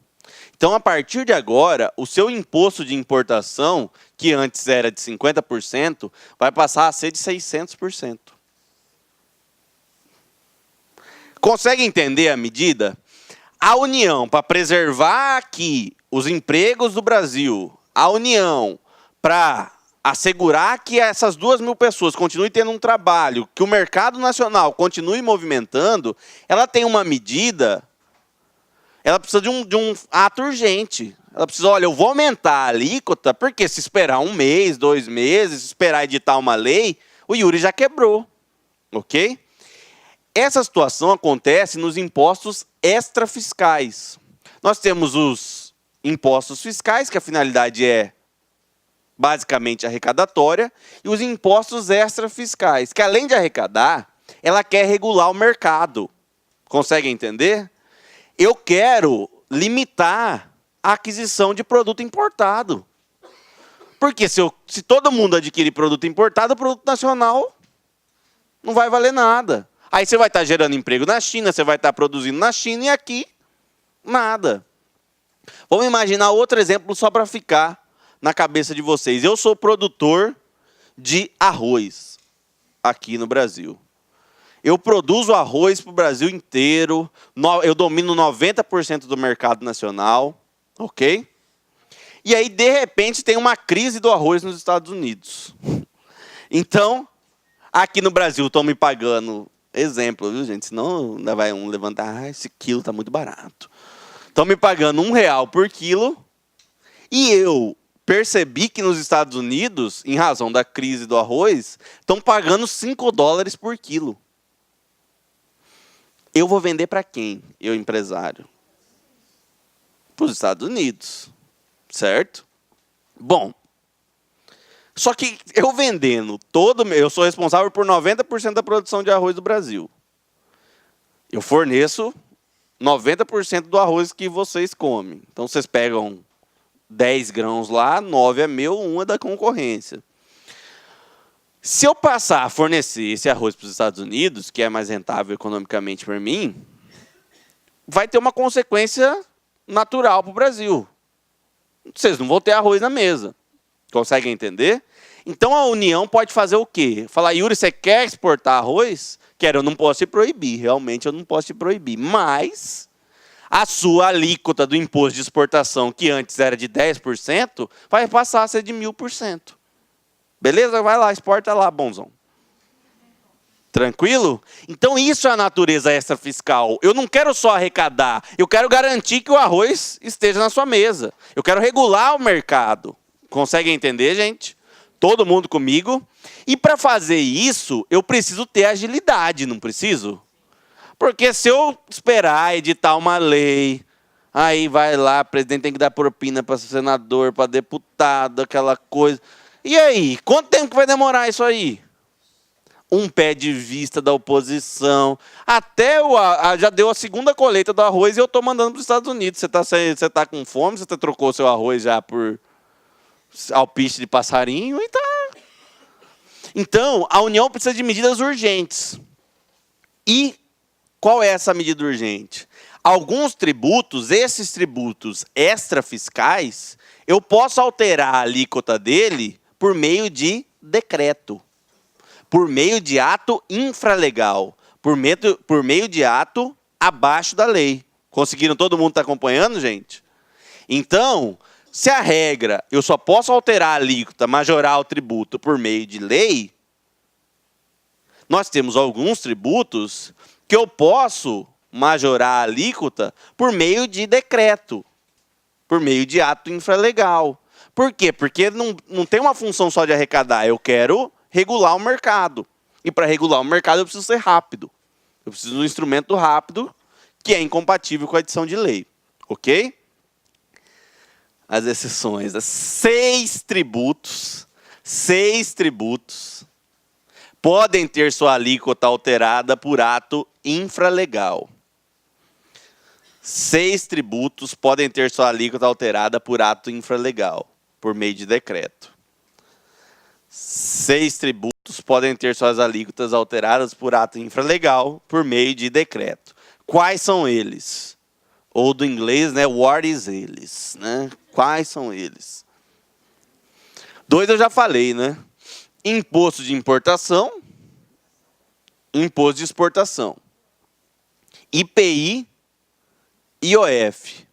Então, a partir de agora, o seu imposto de importação, que antes era de 50%, vai passar a ser de 600%. Consegue entender a medida? A União, para preservar aqui os empregos do Brasil, a União, para assegurar que essas 2.000 pessoas continuem tendo um trabalho, que o mercado nacional continue movimentando, ela tem uma medida, ela precisa de um ato urgente. Ela precisa, olha, eu vou aumentar a alíquota, porque se esperar 1 mês, 2 meses, se esperar editar uma lei, o Yuri já quebrou, ok? Essa situação acontece nos impostos extrafiscais. Nós temos os impostos fiscais, que a finalidade é basicamente arrecadatória, e os impostos extrafiscais, que além de arrecadar, ela quer regular o mercado. Consegue entender? Eu quero limitar a aquisição de produto importado. Porque se todo mundo adquirir produto importado, o produto nacional não vai valer nada. Aí você vai estar gerando emprego na China, você vai estar produzindo na China e aqui, nada. Vamos imaginar outro exemplo só para ficar na cabeça de vocês. Eu sou produtor de arroz aqui no Brasil. Eu produzo arroz para o Brasil inteiro, eu domino 90% do mercado nacional, ok? E aí, de repente, tem uma crise do arroz nos Estados Unidos. Então, aqui no Brasil, estão me pagando, exemplo, viu, gente? Senão ainda vai um levantar, esse quilo está muito barato. Estão me pagando R$1 por quilo, e eu percebi que nos Estados Unidos, em razão da crise do arroz, estão pagando $5 por quilo. Eu vou vender para quem, eu empresário? Para os Estados Unidos, certo? Bom, só que eu vendendo eu sou responsável por 90% da produção de arroz do Brasil. Eu forneço 90% do arroz que vocês comem. Então vocês pegam 10 grãos lá, 9 é meu, 1 é da concorrência. Se eu passar a fornecer esse arroz para os Estados Unidos, que é mais rentável economicamente para mim, vai ter uma consequência natural para o Brasil. Vocês não vão ter arroz na mesa. Conseguem entender? Então a União pode fazer o quê? Falar, Yuri, você quer exportar arroz? Quero, eu não posso te proibir. Realmente eu não posso te proibir. Mas a sua alíquota do imposto de exportação, que antes era de 10%, vai passar a ser de 1.000%. Beleza? Vai lá, exporta lá, bonzão. Tranquilo? Então isso é a natureza extrafiscal. Eu não quero só arrecadar, eu quero garantir que o arroz esteja na sua mesa. Eu quero regular o mercado. Conseguem entender, gente? Todo mundo comigo? E para fazer isso, eu preciso ter agilidade, não preciso? Porque se eu esperar editar uma lei, aí vai lá, o presidente tem que dar propina para senador, para deputado, aquela coisa. E aí, quanto tempo que vai demorar isso aí? Um pé de vista da oposição. Até já deu a segunda colheita do arroz e eu estou mandando para os Estados Unidos. Você tá com fome? Você trocou seu arroz já por alpiste de passarinho? E tá. Então, a União precisa de medidas urgentes. E qual é essa medida urgente? Alguns tributos, esses tributos extrafiscais, eu posso alterar a alíquota dele por meio de decreto, por meio de ato infralegal, por meio de ato abaixo da lei. Conseguiram? Todo mundo está acompanhando, gente? Então, se a regra, eu só posso alterar a alíquota, majorar o tributo por meio de lei, nós temos alguns tributos que eu posso majorar a alíquota por meio de decreto, por meio de ato infralegal. Por quê? Porque não tem uma função só de arrecadar. Eu quero regular o mercado. E para regular o mercado eu preciso ser rápido. Eu preciso de um instrumento rápido que é incompatível com a edição de lei. Ok? As exceções. 6 tributos podem ter sua alíquota alterada por ato infralegal. 6 tributos podem ter sua alíquota alterada por ato infralegal, por meio de decreto. 6 tributos podem ter suas alíquotas alteradas por ato infralegal, por meio de decreto. Quais são eles? Ou do inglês, né? What is eles? Né? Quais são eles? 2 eu já falei, né? Imposto de importação, imposto de exportação. IPI, IOF.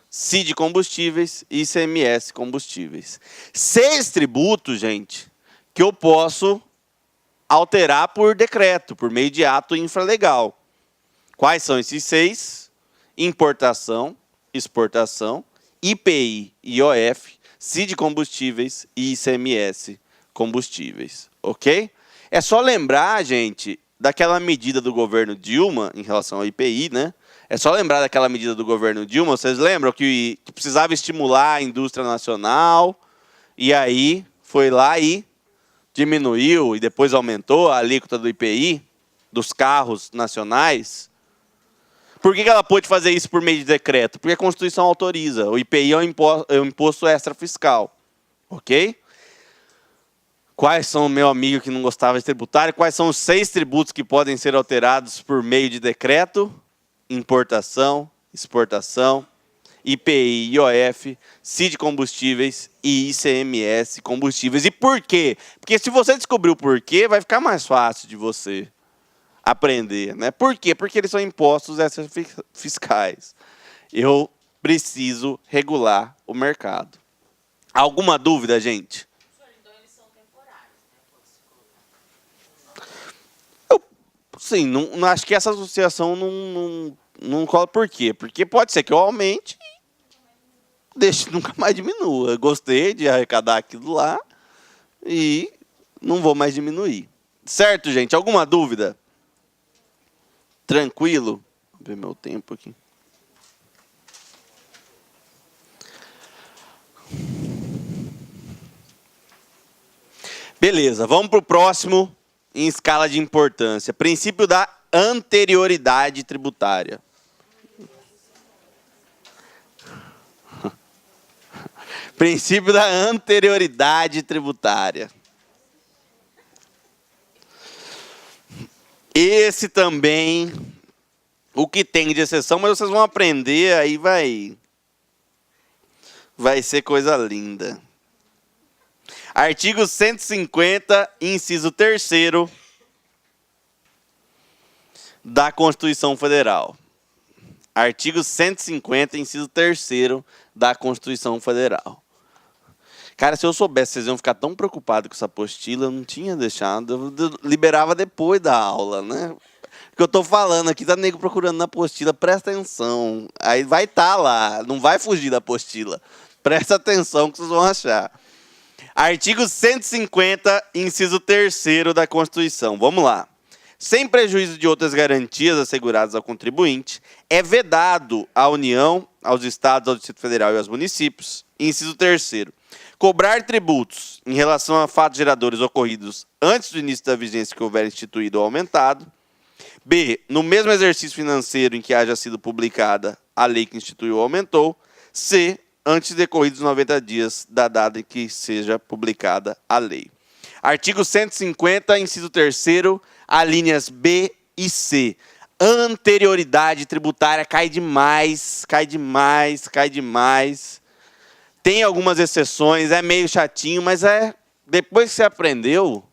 CID combustíveis e ICMS combustíveis. 6 tributos, gente, que eu posso alterar por decreto, por meio de ato infralegal. Quais são esses 6? Importação, exportação, IPI, IOF, CID combustíveis e ICMS combustíveis. Ok? É só lembrar, gente, daquela medida do governo Dilma em relação ao IPI, né? É só lembrar daquela medida do governo Dilma. Vocês lembram que precisava estimular a indústria nacional, e aí foi lá e diminuiu e depois aumentou a alíquota do IPI dos carros nacionais. Por que ela pôde fazer isso por meio de decreto? Porque a Constituição autoriza. O IPI é um imposto extra fiscal. Ok? Quais são, meu amigo que não gostava de tributário, quais são os 6 tributos que podem ser alterados por meio de decreto? Importação, exportação, IPI, IOF, CID combustíveis e ICMS combustíveis. E por quê? Porque se você descobrir o porquê, vai ficar mais fácil de você aprender, né? Por quê? Porque eles são impostos extra fiscais. Eu preciso regular o mercado. Alguma dúvida, gente? Então eles são temporários, né? Sim, não acho que essa associação não cola. Por quê? Porque pode ser que eu aumente e deixe nunca mais diminua. Eu gostei de arrecadar aquilo lá e não vou mais diminuir. Certo, gente? Alguma dúvida? Tranquilo? Vou ver meu tempo aqui. Beleza, vamos para o próximo em escala de importância. Princípio da anterioridade tributária. Princípio da anterioridade tributária. Esse também, o que tem de exceção, mas vocês vão aprender, aí vai ser coisa linda. Artigo 150, inciso 3º da Constituição Federal. Artigo 150, inciso 3º da Constituição Federal. Cara, se eu soubesse, vocês iam ficar tão preocupados com essa apostila, eu não tinha deixado, eu liberava depois da aula, né? Porque eu tô falando aqui, tá nego procurando na apostila, presta atenção. Aí vai estar lá, não vai fugir da apostila. Presta atenção que vocês vão achar. Artigo 150, inciso 3º da Constituição. Vamos lá. Sem prejuízo de outras garantias asseguradas ao contribuinte, é vedado à União, aos Estados, ao Distrito Federal e aos municípios, inciso 3º, cobrar tributos em relação a fatos geradores ocorridos antes do início da vigência que houver instituído ou aumentado. B. No mesmo exercício financeiro em que haja sido publicada a lei que instituiu ou aumentou. C. Antes de decorridos 90 dias da data em que seja publicada a lei. Artigo 150, inciso 3º, alíneas B e C. Anterioridade tributária cai demais, cai demais, cai demais. Tem algumas exceções, é meio chatinho, mas depois que você aprendeu,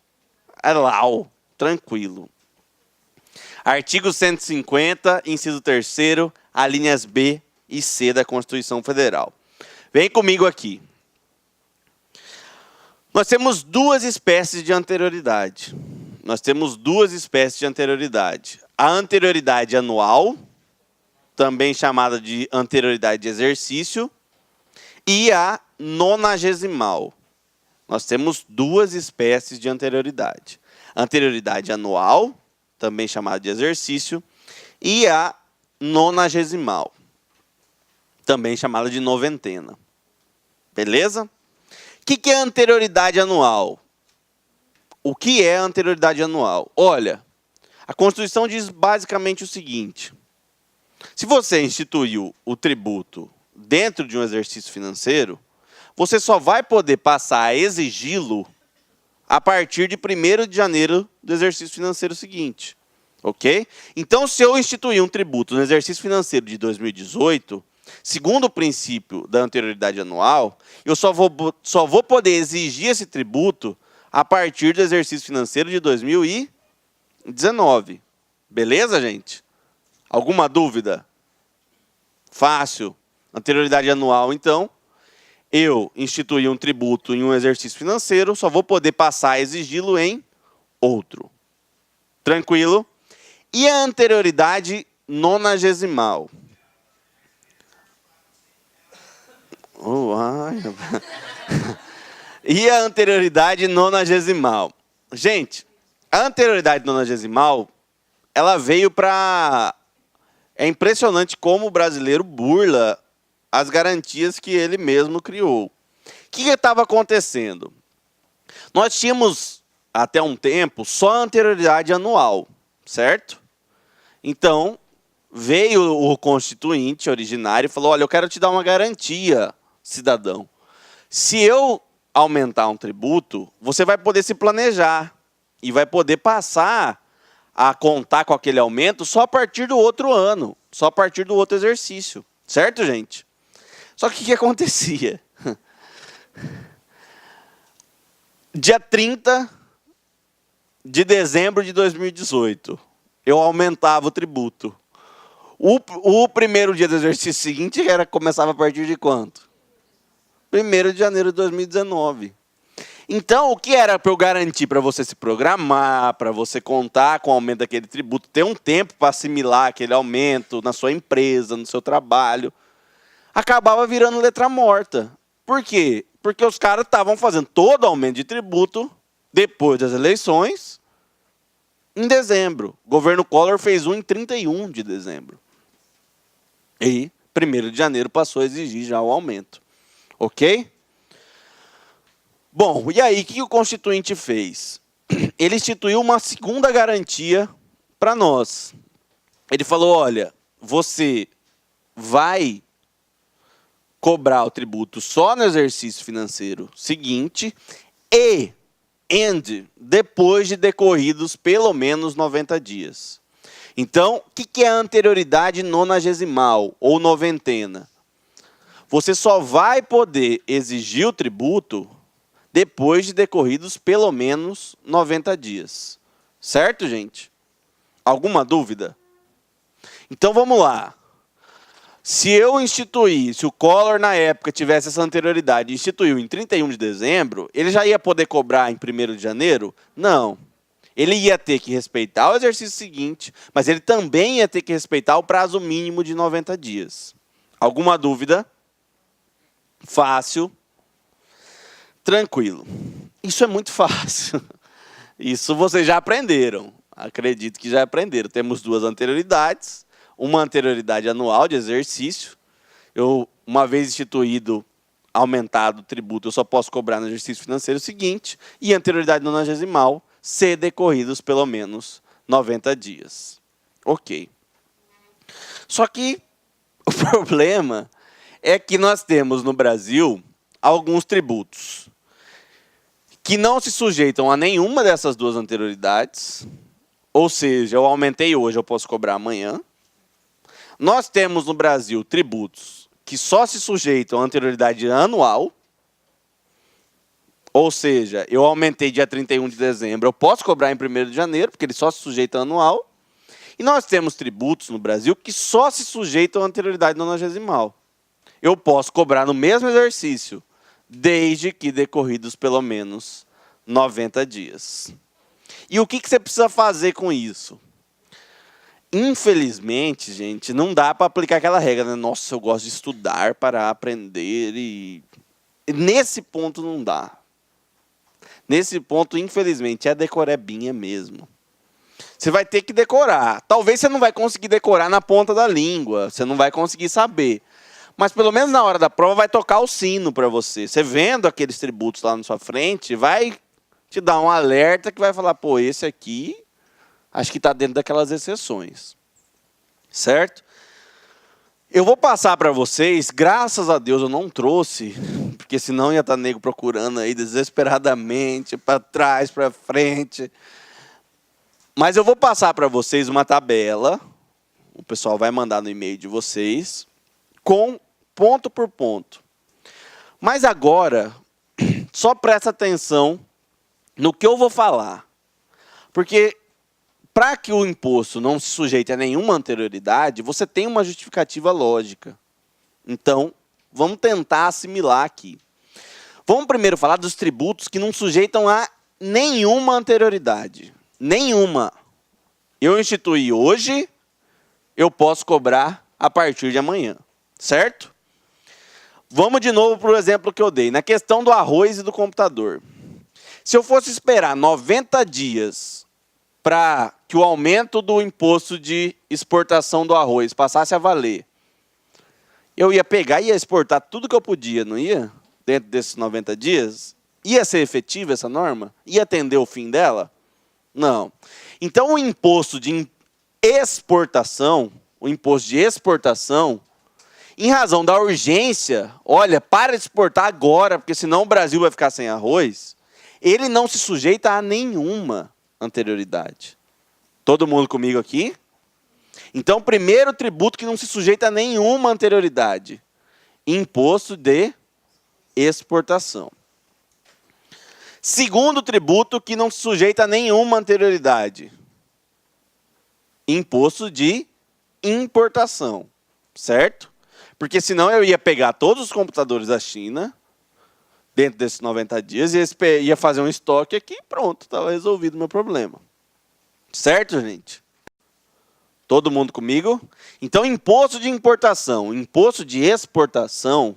é lau, tranquilo. Artigo 150, inciso 3º, alíneas B e C da Constituição Federal. Vem comigo aqui. Nós temos 2 espécies de anterioridade. A anterioridade anual, também chamada de anterioridade de exercício, e a nonagesimal. Nós temos 2 espécies de anterioridade. Anterioridade anual, também chamada de exercício, e a nonagesimal, também chamada de noventena. Beleza? O que é anterioridade anual? O que é anterioridade anual? Olha, a Constituição diz basicamente o seguinte: se você instituiu o tributo dentro de um exercício financeiro, você só vai poder passar a exigi-lo a partir de 1º de janeiro do exercício financeiro seguinte. Ok? Então, se eu instituir um tributo no exercício financeiro de 2018, segundo o princípio da anterioridade anual, eu só vou poder exigir esse tributo a partir do exercício financeiro de 2019. Beleza, gente? Alguma dúvida? Fácil. Anterioridade anual, então, eu instituí um tributo em um exercício financeiro, só vou poder passar a exigi-lo em outro. Tranquilo? E a anterioridade nonagesimal? E a anterioridade nonagesimal? Gente, a anterioridade nonagesimal, ela veio para É impressionante como o brasileiro burla as garantias que ele mesmo criou. O que estava acontecendo? Nós tínhamos, até um tempo, só anterioridade anual, certo? Então, veio o constituinte originário e falou, olha, eu quero te dar uma garantia, cidadão. Se eu aumentar um tributo, você vai poder se planejar e vai poder passar a contar com aquele aumento só a partir do outro ano, só a partir do outro exercício. Certo, gente? Só que o que acontecia? Dia 30 de dezembro de 2018, eu aumentava o tributo. O primeiro dia do exercício seguinte começava a partir de quanto? 1º de janeiro de 2019. Então, o que era para eu garantir para você se programar, para você contar com o aumento daquele tributo, ter um tempo para assimilar aquele aumento na sua empresa, no seu trabalho, acabava virando letra morta. Por quê? Porque os caras estavam fazendo todo o aumento de tributo depois das eleições, em dezembro. O governo Collor fez um em 31 de dezembro. E 1º de janeiro passou a exigir já o aumento. Ok? Bom, e aí, o que o Constituinte fez? Ele instituiu uma segunda garantia para nós. Ele falou, olha, você vai cobrar o tributo só no exercício financeiro seguinte e depois de decorridos pelo menos 90 dias. Então, o que é a anterioridade nonagesimal ou noventena? Você só vai poder exigir o tributo depois de decorridos pelo menos 90 dias. Certo, gente? Alguma dúvida? Então, vamos lá. Se o Collor, na época, tivesse essa anterioridade e instituiu em 31 de dezembro, ele já ia poder cobrar em 1º de janeiro? Não. Ele ia ter que respeitar o exercício seguinte, mas ele também ia ter que respeitar o prazo mínimo de 90 dias. Alguma dúvida? Fácil. Tranquilo. Isso é muito fácil. Isso vocês já aprenderam. Acredito que já aprenderam. Temos 2 anterioridades. Uma anterioridade anual de exercício. Uma vez instituído, aumentado o tributo, eu só posso cobrar no exercício financeiro seguinte. E anterioridade nonagesimal, se decorridos pelo menos 90 dias. Ok. Só que o problema é que nós temos no Brasil alguns tributos que não se sujeitam a nenhuma dessas 2 anterioridades. Ou seja, eu aumentei hoje, eu posso cobrar amanhã. Nós temos no Brasil tributos que só se sujeitam à anterioridade anual. Ou seja, eu aumentei dia 31 de dezembro, eu posso cobrar em 1º de janeiro, porque ele só se sujeita anual. E nós temos tributos no Brasil que só se sujeitam à anterioridade nonagesimal. Eu posso cobrar no mesmo exercício, desde que decorridos pelo menos 90 dias. E o que você precisa fazer com isso? Infelizmente, gente, não dá para aplicar aquela regra, né? Nossa, eu gosto de estudar para aprender e... Nesse ponto não dá. Nesse ponto, infelizmente, é decorebinha mesmo. Você vai ter que decorar. Talvez você não vai conseguir decorar na ponta da língua, você não vai conseguir saber. Mas pelo menos na hora da prova vai tocar o sino para você. Você vendo aqueles tributos lá na sua frente, vai te dar um alerta que vai falar, pô, esse aqui, acho que está dentro daquelas exceções. Certo? Eu vou passar para vocês, graças a Deus eu não trouxe, porque senão ia estar nego procurando aí desesperadamente, para trás, para frente. Mas eu vou passar para vocês uma tabela, o pessoal vai mandar no e-mail de vocês, com ponto por ponto. Mas agora, só presta atenção no que eu vou falar. Porque para que o imposto não se sujeite a nenhuma anterioridade, você tem uma justificativa lógica. Então, vamos tentar assimilar aqui. Vamos primeiro falar dos tributos que não sujeitam a nenhuma anterioridade. Nenhuma. Eu instituí hoje, eu posso cobrar a partir de amanhã. Certo? Vamos de novo para o exemplo que eu dei. Na questão do arroz e do computador. Se eu fosse esperar 90 dias para que o aumento do imposto de exportação do arroz passasse a valer, eu ia pegar e ia exportar tudo que eu podia, não ia? Dentro desses 90 dias? Ia ser efetiva essa norma? Ia atender o fim dela? Não. Então, o imposto de exportação, em razão da urgência, olha, para de exportar agora, porque senão o Brasil vai ficar sem arroz, ele não se sujeita a nenhuma anterioridade. Todo mundo comigo aqui? Então, primeiro tributo que não se sujeita a nenhuma anterioridade. Imposto de exportação. Segundo tributo que não se sujeita a nenhuma anterioridade. Imposto de importação. Certo? Porque senão eu ia pegar todos os computadores da China, dentro desses 90 dias, e ia fazer um estoque aqui e pronto, estava resolvido o meu problema. Certo, gente? Todo mundo comigo? Então, imposto de importação, imposto de exportação,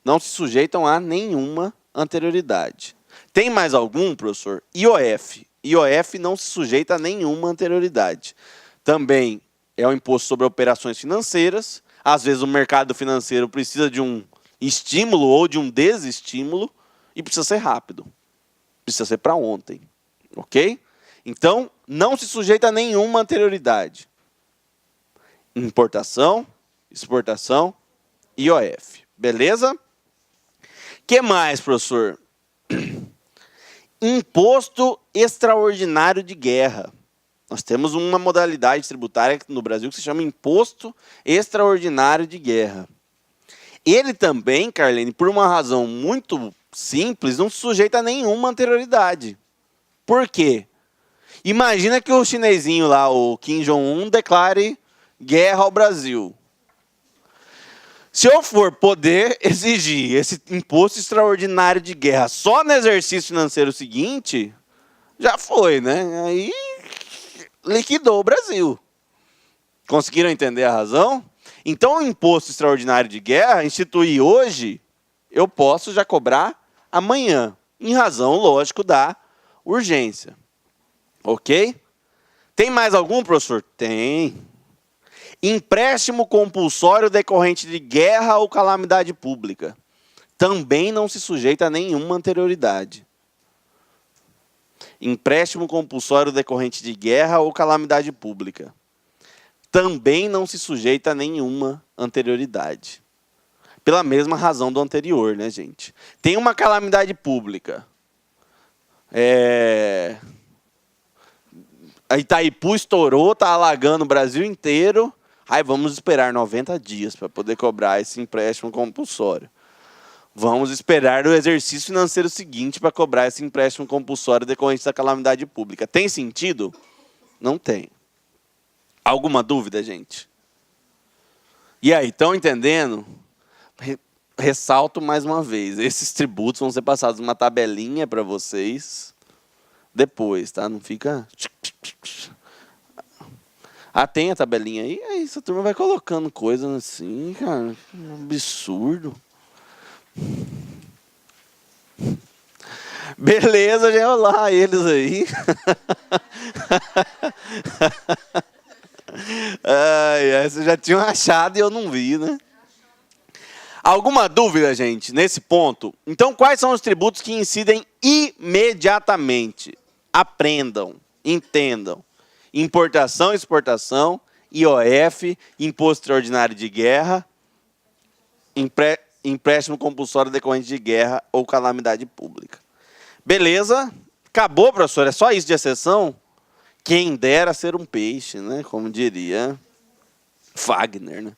não se sujeitam a nenhuma anterioridade. Tem mais algum, professor? IOF. IOF não se sujeita a nenhuma anterioridade. Também é o imposto sobre operações financeiras. Às vezes o mercado financeiro precisa de um estímulo ou de um desestímulo e precisa ser rápido. Precisa ser para ontem. Ok? Então, não se sujeita a nenhuma anterioridade. Importação, exportação, IOF. Beleza? Que mais, professor? Imposto extraordinário de guerra. Nós temos uma modalidade tributária no Brasil que se chama Imposto Extraordinário de Guerra. Ele também, Carlene, por uma razão muito simples, não se sujeita a nenhuma anterioridade. Por quê? Imagina que o chinesinho lá, o Kim Jong-un, declare guerra ao Brasil. Se eu for poder exigir esse imposto extraordinário de guerra só no exercício financeiro seguinte, já foi, né? Aí liquidou o Brasil. Conseguiram entender a razão? Então, o imposto extraordinário de guerra, instituir hoje, eu posso já cobrar amanhã, em razão, lógico, da urgência. Ok? Tem mais algum, professor? Tem. Empréstimo compulsório decorrente de guerra ou calamidade pública. Também não se sujeita a nenhuma anterioridade. Empréstimo compulsório decorrente de guerra ou calamidade pública. Também não se sujeita a nenhuma anterioridade. Pela mesma razão do anterior, né, gente? Tem uma calamidade pública. A Itaipu estourou, está alagando o Brasil inteiro. Aí vamos esperar 90 dias para poder cobrar esse empréstimo compulsório. Vamos esperar o exercício financeiro seguinte para cobrar esse empréstimo compulsório decorrente da calamidade pública. Tem sentido? Não tem. Alguma dúvida, gente? E aí, estão entendendo? Ressalto mais uma vez, esses tributos vão ser passados numa tabelinha para vocês depois, tá? Não fica... Ah, tem a tabelinha aí? Aí essa turma vai colocando coisas assim, cara. Um absurdo. Beleza, já olha lá eles aí. Vocês já tinham achado e eu não vi, né? Alguma dúvida, gente, nesse ponto? Então, quais são os tributos que incidem imediatamente? Aprendam, entendam. Importação e exportação, IOF, Imposto Extraordinário de Guerra, empréstimo compulsório decorrente de guerra ou calamidade pública. Beleza? Acabou, professor? É só isso de exceção? Quem dera ser um peixe, né? Como diria Wagner, né?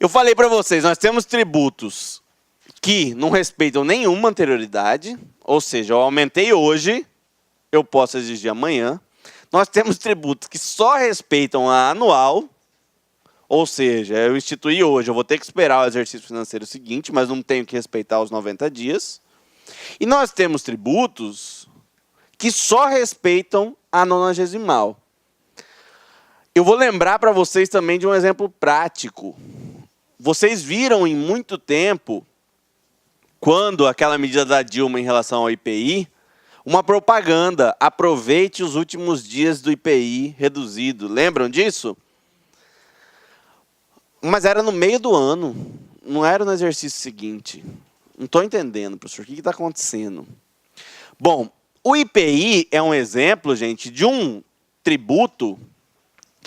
Eu falei para vocês, nós temos tributos que não respeitam nenhuma anterioridade, ou seja, eu aumentei hoje, eu posso exigir amanhã. Nós temos tributos que só respeitam a anual, ou seja, eu instituí hoje, eu vou ter que esperar o exercício financeiro seguinte, mas não tenho que respeitar os 90 dias. E nós temos tributos que só respeitam a nonagesimal. Eu vou lembrar para vocês também de um exemplo prático. Vocês viram em muito tempo, quando aquela medida da Dilma em relação ao IPI, uma propaganda. Aproveite os últimos dias do IPI reduzido. Lembram disso? Mas era no meio do ano. Não era no exercício seguinte. Não estou entendendo, professor. O que está acontecendo? Bom, o IPI é um exemplo, gente, de um tributo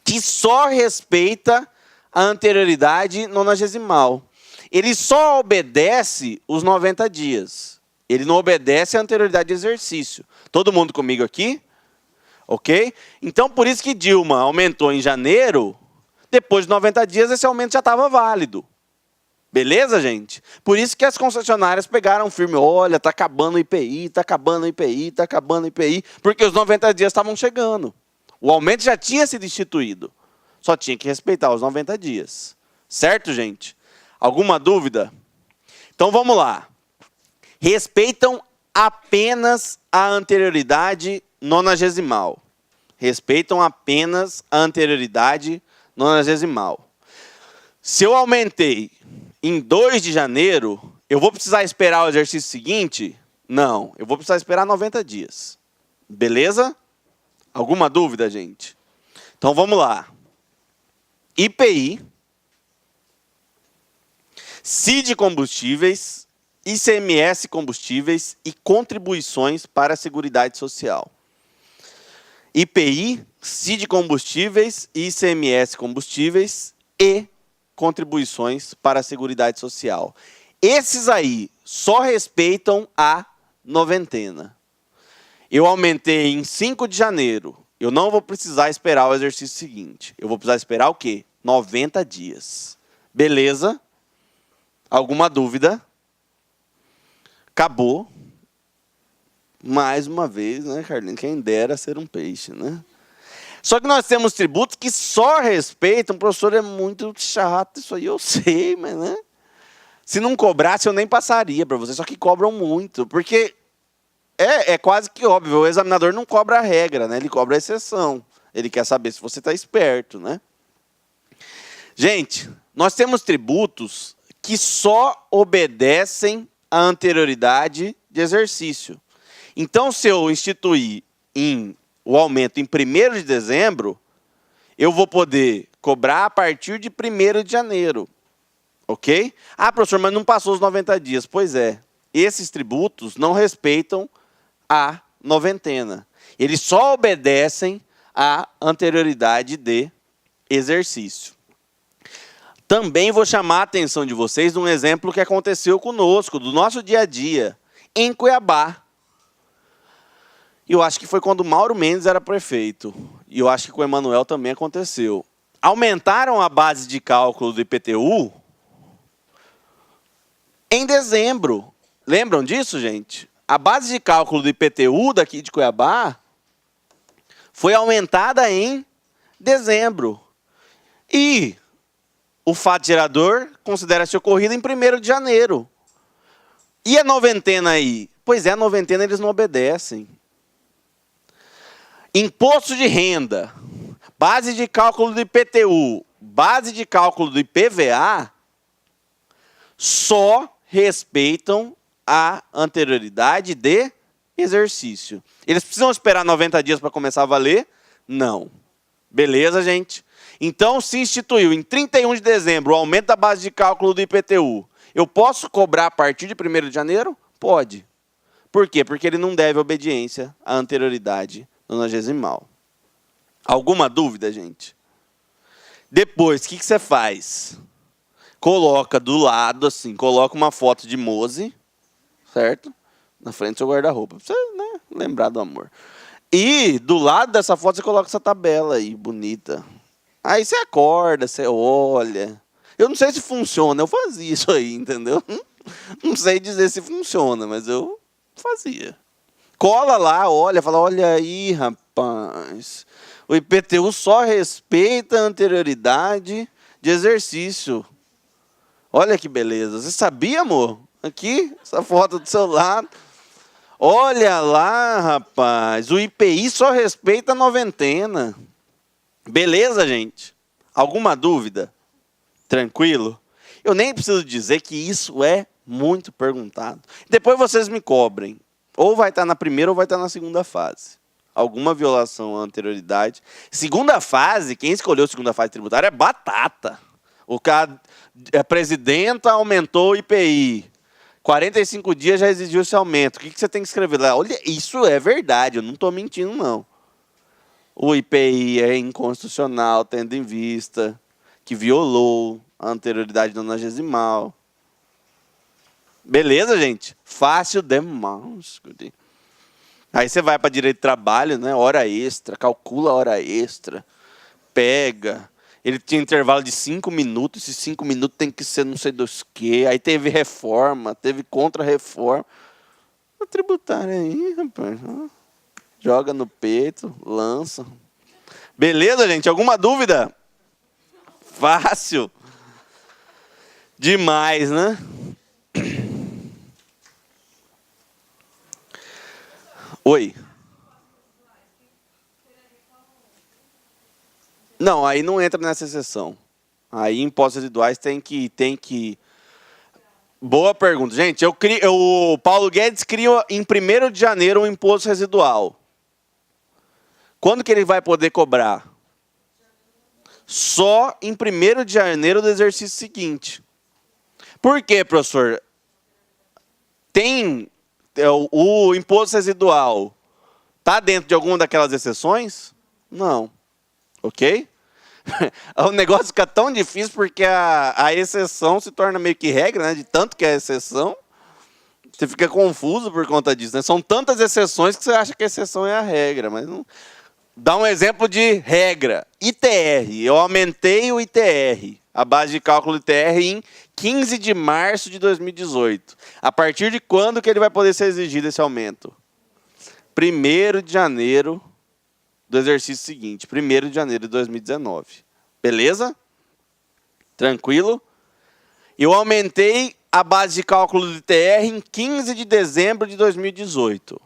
que só respeita a anterioridade nonagesimal. Ele só obedece os 90 dias. Ele não obedece a anterioridade de exercício. Todo mundo comigo aqui? Ok? Então, por isso que Dilma aumentou em janeiro, depois de 90 dias, esse aumento já estava válido. Beleza, gente? Por isso que as concessionárias pegaram firme. Olha, está acabando o IPI, está acabando o IPI, está acabando o IPI, porque os 90 dias estavam chegando. O aumento já tinha sido instituído. Só tinha que respeitar os 90 dias. Certo, gente? Alguma dúvida? Então, vamos lá. Respeitam apenas a anterioridade nonagesimal. Respeitam apenas a anterioridade nonagesimal. Se eu aumentei em 2 de janeiro, eu vou precisar esperar o exercício seguinte? Não, eu vou precisar esperar 90 dias. Beleza? Alguma dúvida, gente? Então, vamos lá. IPI, CID combustíveis, ICMS combustíveis e contribuições para a Seguridade Social. IPI, CID combustíveis, ICMS combustíveis e contribuições para a Seguridade Social. Esses aí só respeitam a noventena. Eu aumentei em 5 de janeiro. Eu não vou precisar esperar o exercício seguinte. Eu vou precisar esperar o quê? 90 dias. Beleza? Alguma dúvida? Acabou. Mais uma vez, né, Carlinhos? Quem dera ser um peixe, né? Só que nós temos tributos que só respeitam. O professor é muito chato, isso aí eu sei, mas, né? Se não cobrasse, eu nem passaria para vocês. Só que cobram muito, porque é quase que óbvio. O examinador não cobra a regra, né? Ele cobra a exceção. Ele quer saber se você está esperto, né? Gente, nós temos tributos que só obedecem à anterioridade de exercício. Então, se eu instituir o aumento em 1º de dezembro, eu vou poder cobrar a partir de 1º de janeiro. Ok? Ah, professor, mas não passou os 90 dias. Pois é, esses tributos não respeitam a noventena. Eles só obedecem à anterioridade de exercício. Também vou chamar a atenção de vocês de um exemplo que aconteceu conosco, do nosso dia a dia, em Cuiabá. Eu acho que foi quando o Mauro Mendes era prefeito. E eu acho que com o Emanuel também aconteceu. Aumentaram a base de cálculo do IPTU em dezembro. Lembram disso, gente? A base de cálculo do IPTU daqui de Cuiabá foi aumentada em dezembro. E o fato gerador considera-se ocorrido em 1º de janeiro. E a noventena aí? Pois é, a noventena eles não obedecem. Imposto de renda, base de cálculo do IPTU, base de cálculo do IPVA, só respeitam a anterioridade de exercício. Eles precisam esperar 90 dias para começar a valer? Não. Beleza, gente? Então, se instituiu em 31 de dezembro o aumento da base de cálculo do IPTU, eu posso cobrar a partir de 1º de janeiro? Pode. Por quê? Porque ele não deve obediência à anterioridade nonagesimal. Alguma dúvida, gente? Depois, o que você faz? Coloca do lado, assim, coloca uma foto de Mose, certo? Na frente do seu guarda-roupa, pra você, né, lembrar do amor. E do lado dessa foto você coloca essa tabela aí, bonita. Aí você acorda, você olha. Eu não sei se funciona, eu fazia isso aí, entendeu? Não sei dizer se funciona, mas eu fazia. Cola lá, olha, fala, olha aí, rapaz. O IPTU só respeita a anterioridade de exercício. Olha que beleza. Você sabia, amor? Aqui, essa foto do seu lado. Olha lá, rapaz. O IPI só respeita a noventena. Beleza, gente? Alguma dúvida? Tranquilo? Eu nem preciso dizer que isso é muito perguntado. Depois vocês me cobrem. Ou vai estar na primeira ou vai estar na segunda fase. Alguma violação à anterioridade. Segunda fase, quem escolheu segunda fase tributária é batata. O cara, a presidenta aumentou o IPI. 45 dias já exigiu esse aumento. O que você tem que escrever lá? Olha, isso é verdade, eu não estou mentindo, não. O IPI é inconstitucional, tendo em vista que violou a anterioridade nonagesimal. Beleza, gente? Fácil demais. Aí você vai para direito de trabalho, né? Hora extra, calcula a hora extra, pega. Ele tinha intervalo de 5 minutos, esses 5 minutos tem que ser não sei dos quê. Aí teve reforma, teve contra-reforma. A tributária aí, rapaz. Joga no peito, lança. Beleza, gente? Alguma dúvida? Fácil. Demais, né? Oi. Não, aí não entra nessa exceção. Aí impostos residuais tem que... Boa pergunta. Gente, o Paulo Guedes cria em 1º de janeiro um imposto residual. Quando que ele vai poder cobrar? Só em 1º de janeiro do exercício seguinte. Por quê, professor? Tem o imposto residual, está dentro de alguma daquelas exceções? Não. Ok? O negócio fica tão difícil porque a exceção se torna meio que regra, né? De tanto que é exceção. Você fica confuso por conta disso, né? São tantas exceções que você acha que a exceção é a regra, mas não. Dá um exemplo de regra. ITR. Eu aumentei o ITR, a base de cálculo do ITR, em 15 de março de 2018. A partir de quando que ele vai poder ser exigido esse aumento? 1º de janeiro do exercício seguinte. 1º de janeiro de 2019. Beleza? Tranquilo? Eu aumentei a base de cálculo do ITR em 15 de dezembro de 2018.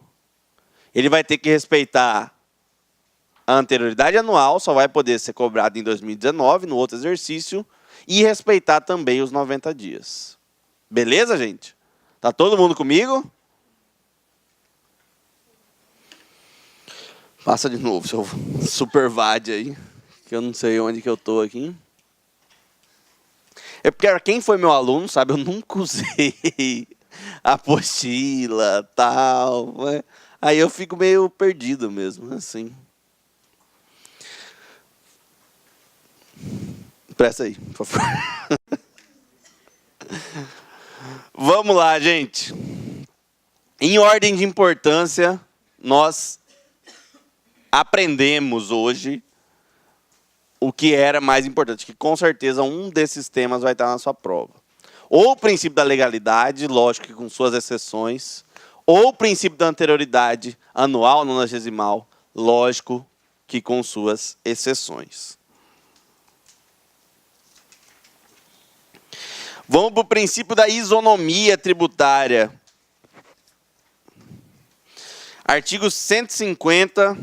Ele vai ter que respeitar a anterioridade anual, só vai poder ser cobrado em 2019, no outro exercício, e respeitar também os 90 dias. Beleza, gente? Tá todo mundo comigo? Passa de novo, seu supervade aí, que eu não sei onde que eu tô aqui. É porque quem foi meu aluno, sabe, eu nunca usei a apostila, tal. Né? Aí eu fico meio perdido mesmo, assim. Presta aí, por favor. Vamos lá, gente. Em ordem de importância, nós aprendemos hoje o que era mais importante, que com certeza um desses temas vai estar na sua prova. Ou o princípio da legalidade, lógico que com suas exceções, ou o princípio da anterioridade anual, nonagesimal, lógico que com suas exceções. Vamos para o princípio da isonomia tributária. Artigo 150,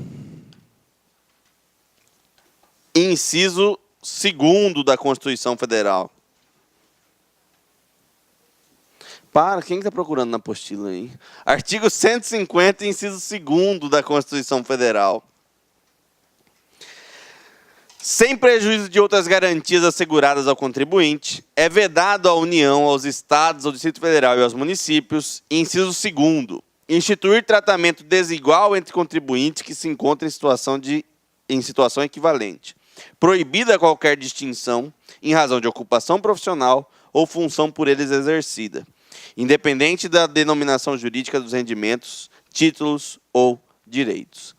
inciso 2º da Constituição Federal. Quem está procurando na apostila aí? Artigo 150, inciso 2º da Constituição Federal. Sem prejuízo de outras garantias asseguradas ao contribuinte, é vedado à União, aos Estados, ao Distrito Federal e aos municípios, inciso 2º, instituir tratamento desigual entre contribuintes que se encontram em situação equivalente, proibida qualquer distinção em razão de ocupação profissional ou função por eles exercida, independente da denominação jurídica dos rendimentos, títulos ou direitos.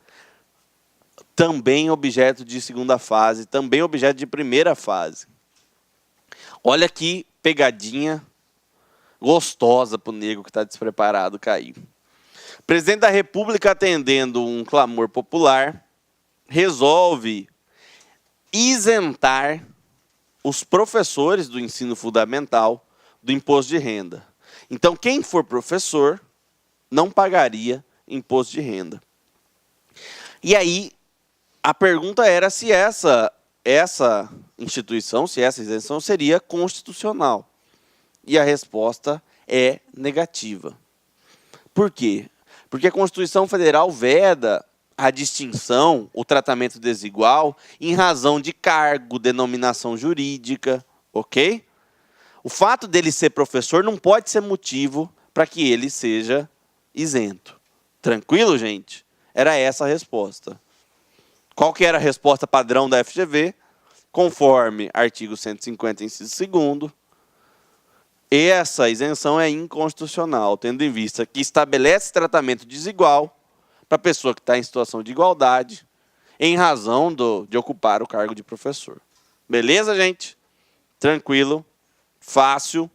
Também objeto de segunda fase, também objeto de primeira fase. Olha que pegadinha gostosa para o nego que está despreparado cair. O presidente da República, atendendo um clamor popular, resolve isentar os professores do ensino fundamental do imposto de renda. Então, quem for professor não pagaria imposto de renda. E aí, a pergunta era se essa instituição, se essa isenção seria constitucional. E a resposta é negativa. Por quê? Porque a Constituição Federal veda a distinção, o tratamento desigual, em razão de cargo, denominação jurídica, ok? O fato dele ser professor não pode ser motivo para que ele seja isento. Tranquilo, gente? Era essa a resposta. Qual que era a resposta padrão da FGV? Conforme artigo 150, inciso 2º, essa isenção é inconstitucional, tendo em vista que estabelece tratamento desigual para a pessoa que está em situação de igualdade, em razão de ocupar o cargo de professor. Beleza, gente? Tranquilo? Fácil?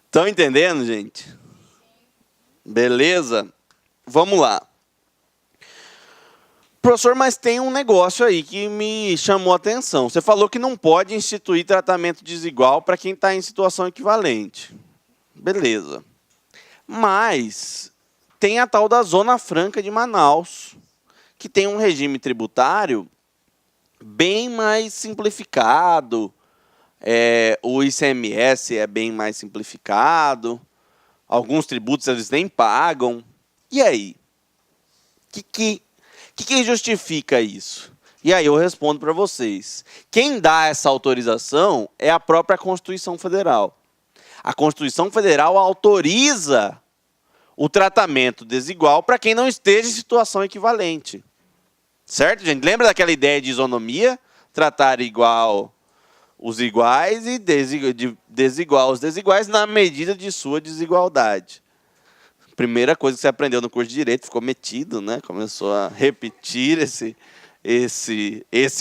Estão entendendo, gente? Beleza? Vamos lá. Professor, mas tem um negócio aí que me chamou a atenção. Você falou que não pode instituir tratamento desigual para quem está em situação equivalente. Beleza. Mas tem a tal da Zona Franca de Manaus, que tem um regime tributário bem mais simplificado. O ICMS é bem mais simplificado. Alguns tributos eles nem pagam. E aí? O que justifica isso? E aí eu respondo para vocês. Quem dá essa autorização é a própria Constituição Federal. A Constituição Federal autoriza o tratamento desigual para quem não esteja em situação equivalente. Certo, gente? Lembra daquela ideia de isonomia? Tratar igual os iguais e desigual os desiguais na medida de sua desigualdade. Primeira coisa que você aprendeu no curso de Direito, ficou metido, né? Começou a repetir esse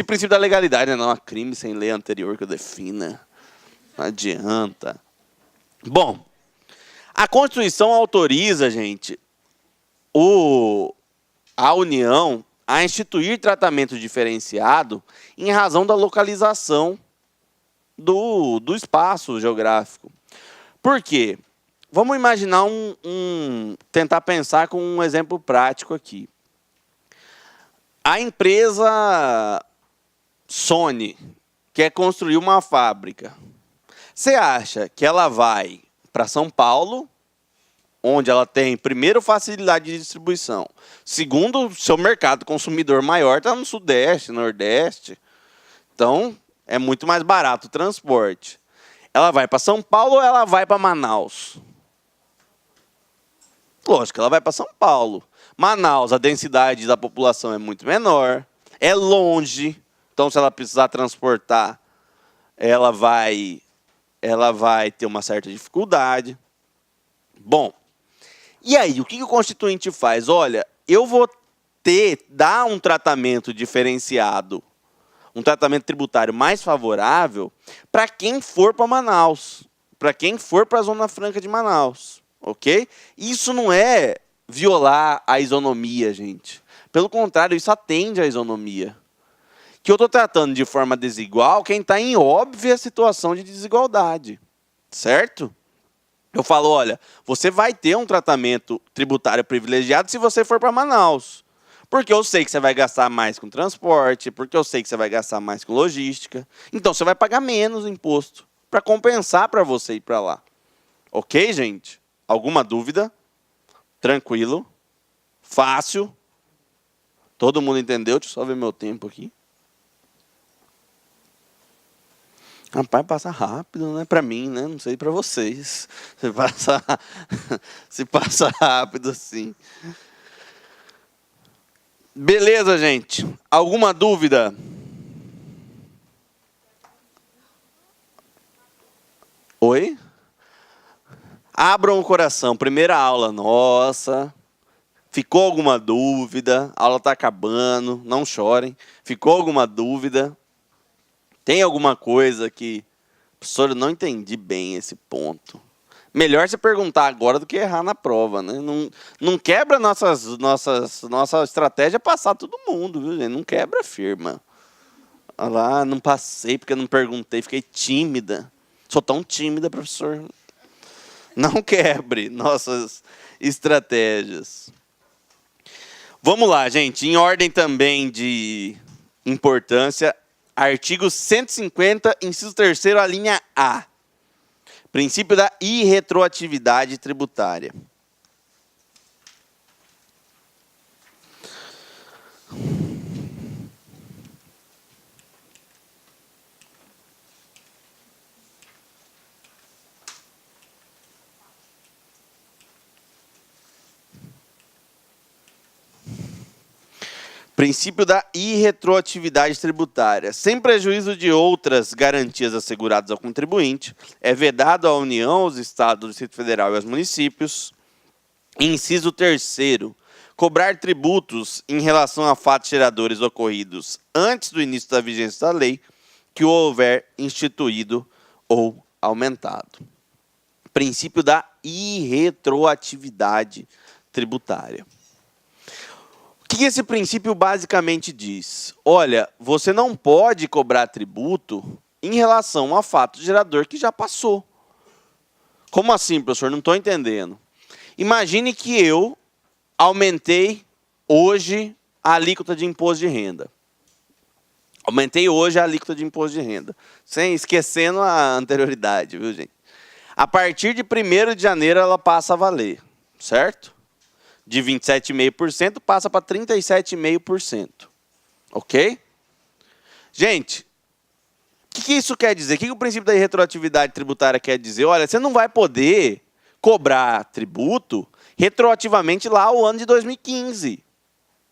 princípio da legalidade, né? Não há crime sem lei anterior que o defina. Não adianta. Bom, a Constituição autoriza, gente, a União a instituir tratamento diferenciado em razão da localização do espaço geográfico. Por quê? Vamos imaginar tentar pensar com um exemplo prático aqui. A empresa Sony quer construir uma fábrica. Você acha que ela vai para São Paulo, onde ela tem, primeiro, facilidade de distribuição. Segundo, seu mercado consumidor maior está no Sudeste, Nordeste. Então, é muito mais barato o transporte. Ela vai para São Paulo ou ela vai para Manaus? Lógico, ela vai para São Paulo. Manaus, a densidade da população é muito menor, é longe, então se ela precisar transportar, ela vai ter uma certa dificuldade. Bom, e aí, o que o Constituinte faz? Olha, eu vou dar um tratamento diferenciado, um tratamento tributário mais favorável para quem for para Manaus, para quem for para a Zona Franca de Manaus. Ok? Isso não é violar a isonomia, gente. Pelo contrário, isso atende à isonomia. Que eu estou tratando de forma desigual quem está em óbvia situação de desigualdade. Certo? Eu falo, olha, você vai ter um tratamento tributário privilegiado se você for para Manaus. Porque eu sei que você vai gastar mais com transporte, porque eu sei que você vai gastar mais com logística. Então, você vai pagar menos imposto para compensar para você ir para lá. Ok, gente? Alguma dúvida? Tranquilo? Fácil? Todo mundo entendeu? Deixa eu só ver meu tempo aqui. Rapaz, passa rápido, né? Para mim, né? Não sei para vocês. Se passa rápido assim. Beleza, gente? Alguma dúvida? Oi? Abram o coração. Primeira aula nossa. Ficou alguma dúvida? A aula está acabando. Não chorem. Ficou alguma dúvida? Tem alguma coisa que... Professor, eu não entendi bem esse ponto. Melhor você perguntar agora do que errar na prova, né? Não quebra nossa estratégia passar todo mundo, viu, gente? Não quebra firma. Olha lá, não passei porque eu não perguntei. Fiquei tímida. Sou tão tímida, professor. Não quebre nossas estratégias. Vamos lá, gente. Em ordem também de importância, artigo 150, inciso 3º, a linha A. Princípio da irretroatividade tributária. Princípio da irretroatividade tributária. Sem prejuízo de outras garantias asseguradas ao contribuinte, é vedado à União, aos Estados, ao Distrito Federal e aos municípios. Inciso 3º. Cobrar tributos em relação a fatos geradores ocorridos antes do início da vigência da lei que o houver instituído ou aumentado. Princípio da irretroatividade tributária. O que esse princípio basicamente diz? Olha, você não pode cobrar tributo em relação a fato gerador que já passou. Como assim, professor? Não estou entendendo. Imagine que eu aumentei hoje a alíquota de imposto de renda. Aumentei hoje a alíquota de imposto de renda. Esquecendo a anterioridade, viu, gente? A partir de 1º de janeiro ela passa a valer, certo? De 27,5% passa para 37,5%. Ok? Gente, o que isso quer dizer? O que o princípio da irretroatividade tributária quer dizer? Olha, você não vai poder cobrar tributo retroativamente lá ao ano de 2015.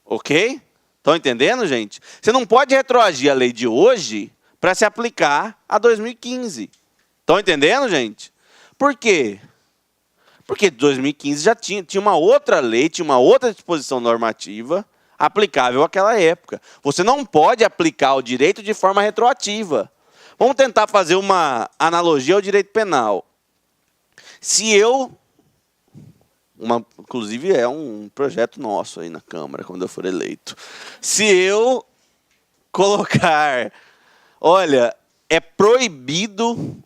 Ok? Estão entendendo, gente? Você não pode retroagir a lei de hoje para se aplicar a 2015. Estão entendendo, gente? Por quê? Porque 2015 já tinha uma outra lei, tinha uma outra disposição normativa aplicável àquela época. Você não pode aplicar o direito de forma retroativa. Vamos tentar fazer uma analogia ao direito penal. Se eu... inclusive é um projeto nosso aí na Câmara, quando eu for eleito. Se eu colocar... Olha, é proibido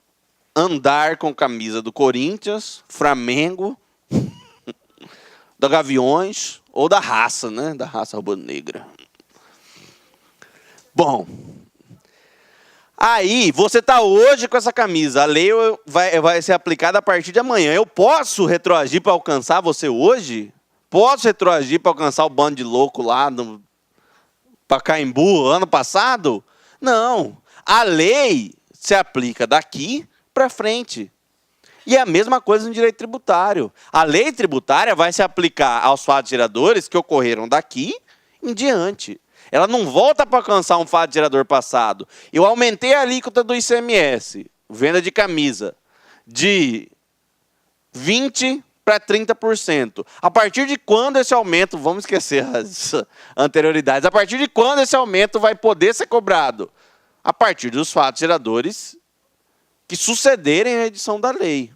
andar com camisa do Corinthians, Flamengo, da Gaviões ou da raça, né? Da raça rubro-negra. Bom, aí você está hoje com essa camisa, a lei vai ser aplicada a partir de amanhã. Eu posso retroagir para alcançar você hoje? Posso retroagir para alcançar o bando de louco lá no Pacaembu ano passado? Não. A lei se aplica daqui para frente. E é a mesma coisa no direito tributário. A lei tributária vai se aplicar aos fatos geradores que ocorreram daqui em diante. Ela não volta para alcançar um fato gerador passado. Eu aumentei a alíquota do ICMS, venda de camisa, de 20% para 30%. A partir de quando esse aumento, vamos esquecer as anterioridades, a partir de quando esse aumento vai poder ser cobrado? A partir dos fatos geradores que sucederem a edição da lei.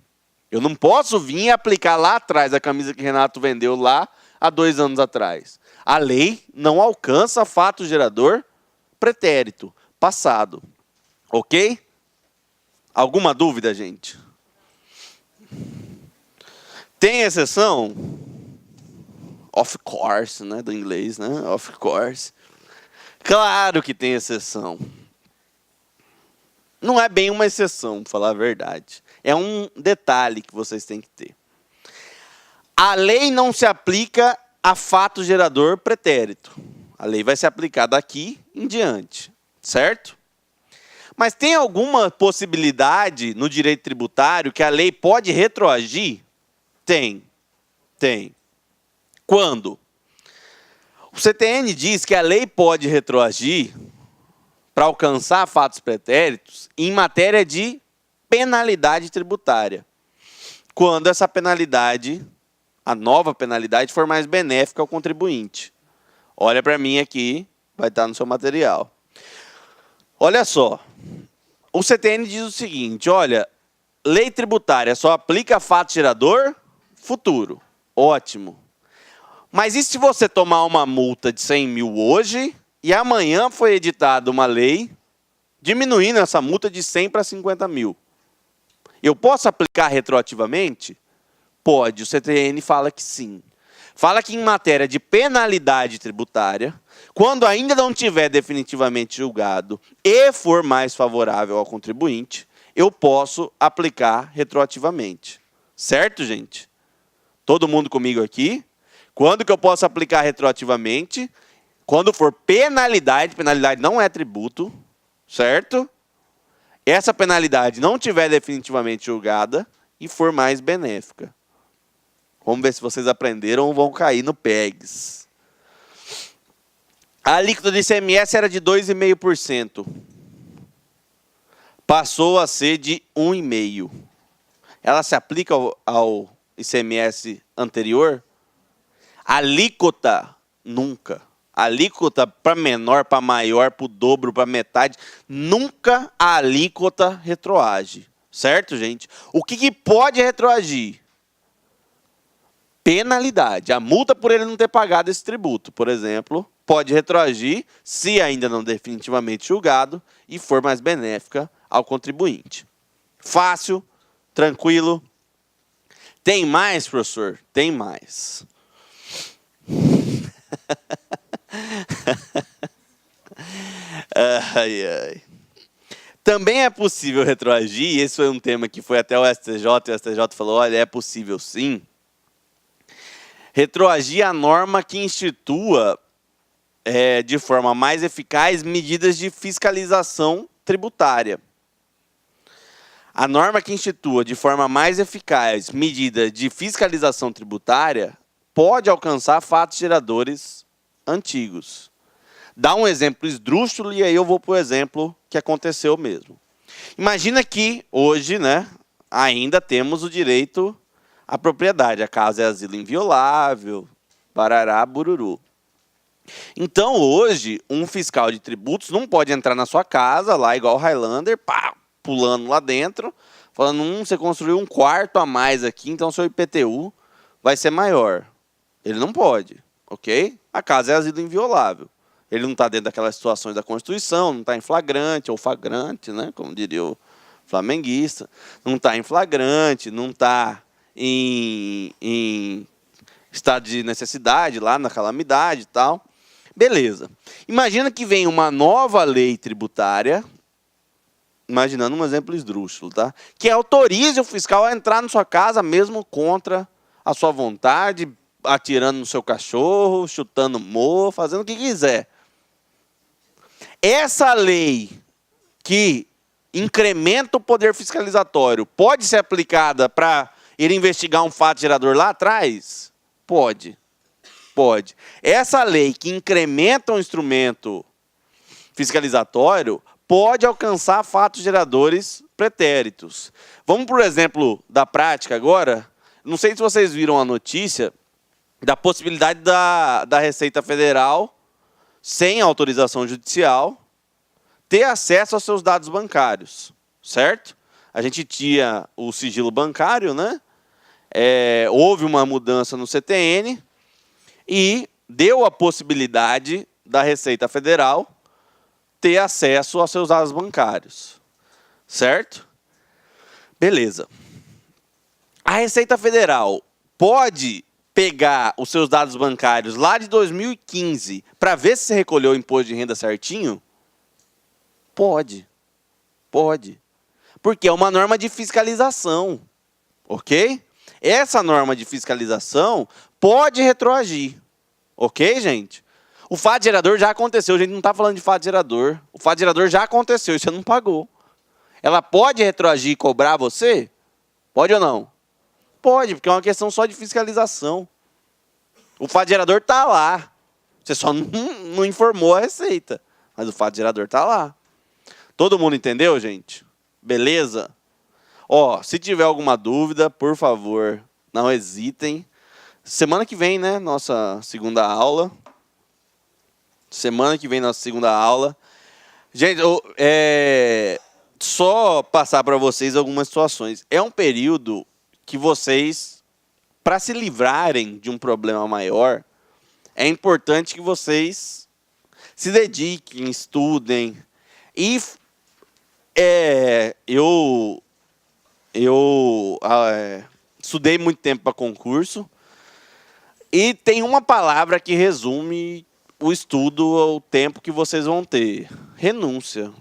Eu não posso vir e aplicar lá atrás a camisa que Renato vendeu lá há 2 anos atrás. A lei não alcança fato gerador pretérito, passado. Ok? Alguma dúvida, gente? Tem exceção? Of course, né? Do inglês, né? Of course. Claro que tem exceção. Não é bem uma exceção, para falar a verdade. É um detalhe que vocês têm que ter. A lei não se aplica a fato gerador pretérito. A lei vai se aplicar daqui em diante, certo? Mas tem alguma possibilidade no direito tributário que a lei pode retroagir? Tem. Quando? O CTN diz que a lei pode retroagir para alcançar fatos pretéritos em matéria de penalidade tributária. Quando essa penalidade, a nova penalidade, for mais benéfica ao contribuinte. Olha para mim aqui, vai estar no seu material. Olha só, o CTN diz o seguinte, olha, lei tributária só aplica a fato gerador futuro. Ótimo. Mas e se você tomar uma multa de 100 mil hoje e amanhã foi editada uma lei diminuindo essa multa de 100 para 50 mil? Eu posso aplicar retroativamente? Pode. O CTN fala que sim. Fala que em matéria de penalidade tributária, quando ainda não tiver definitivamente julgado e for mais favorável ao contribuinte, eu posso aplicar retroativamente. Certo, gente? Todo mundo comigo aqui? Quando que eu posso aplicar retroativamente? Quando for penalidade não é tributo, certo? Essa penalidade não tiver definitivamente julgada e for mais benéfica. Vamos ver se vocês aprenderam ou vão cair no PEGS. A alíquota do ICMS era de 2,5%. Passou a ser de 1,5%. Ela se aplica ao ICMS anterior? Alíquota, nunca. Alíquota para menor, para maior, para o dobro, para metade. Nunca a alíquota retroage. Certo, gente? O que pode retroagir? Penalidade. A multa por ele não ter pagado esse tributo, por exemplo, pode retroagir se ainda não definitivamente julgado e for mais benéfica ao contribuinte. Fácil, tranquilo. Tem mais, professor? Tem mais. Ai, ai. Também é possível retroagir, esse foi um tema que foi até o STJ, e o STJ falou, olha, é possível sim. Retroagir a norma que institua, de forma mais eficaz, medidas de fiscalização tributária. A norma que institua de forma mais eficaz medida de fiscalização tributária pode alcançar fatos geradores antigos. Dá um exemplo esdrúxulo e aí eu vou para o exemplo que aconteceu mesmo. Imagina que hoje, né, ainda temos o direito à propriedade. A casa é asilo inviolável, barará, bururu. Então, hoje, um fiscal de tributos não pode entrar na sua casa, lá igual o Highlander, pá, pulando lá dentro, falando, você construiu um quarto a mais aqui, então seu IPTU vai ser maior. Ele não pode, ok? A casa é asilo inviolável. Ele não está dentro daquelas situações da Constituição, não está em flagrante, ou flagrante, né, como diria o flamenguista. Não está em flagrante, não está em estado de necessidade, lá na calamidade e tal. Beleza. Imagina que vem uma nova lei tributária, imaginando um exemplo esdrúxulo, tá? Que autorize o fiscal a entrar na sua casa mesmo contra a sua vontade, atirando no seu cachorro, chutando morro, fazendo o que quiser. Essa lei que incrementa o poder fiscalizatório pode ser aplicada para ele investigar um fato gerador lá atrás? Pode. Pode. Essa lei que incrementa o instrumento fiscalizatório pode alcançar fatos geradores pretéritos. Vamos para o exemplo da prática agora. Não sei se vocês viram a notícia da possibilidade da Receita Federal, sem autorização judicial, ter acesso aos seus dados bancários, certo? A gente tinha o sigilo bancário, né? Houve uma mudança no CTN e deu a possibilidade da Receita Federal ter acesso aos seus dados bancários, certo? Beleza. A Receita Federal pode pegar os seus dados bancários lá de 2015 para ver se você recolheu o imposto de renda certinho? Pode. Pode. Porque é uma norma de fiscalização, ok? Essa norma de fiscalização pode retroagir, ok, gente? O fato gerador já aconteceu, a gente não está falando de fato gerador. O fato gerador já aconteceu e você não pagou. Ela pode retroagir e cobrar você? Pode ou não? Pode, porque é uma questão só de fiscalização. O fato gerador está lá. Você só não informou a Receita. Mas o fato gerador está lá. Todo mundo entendeu, gente? Beleza? Ó, se tiver alguma dúvida, por favor, não hesitem. Semana que vem, né? Nossa segunda aula. Semana que vem, nossa segunda aula. Gente, só passar para vocês algumas situações. É um período que vocês, para se livrarem de um problema maior, é importante que vocês se dediquem, estudem. E eu estudei muito tempo para concurso e tem uma palavra que resume o estudo, o tempo que vocês vão ter. Renúncia.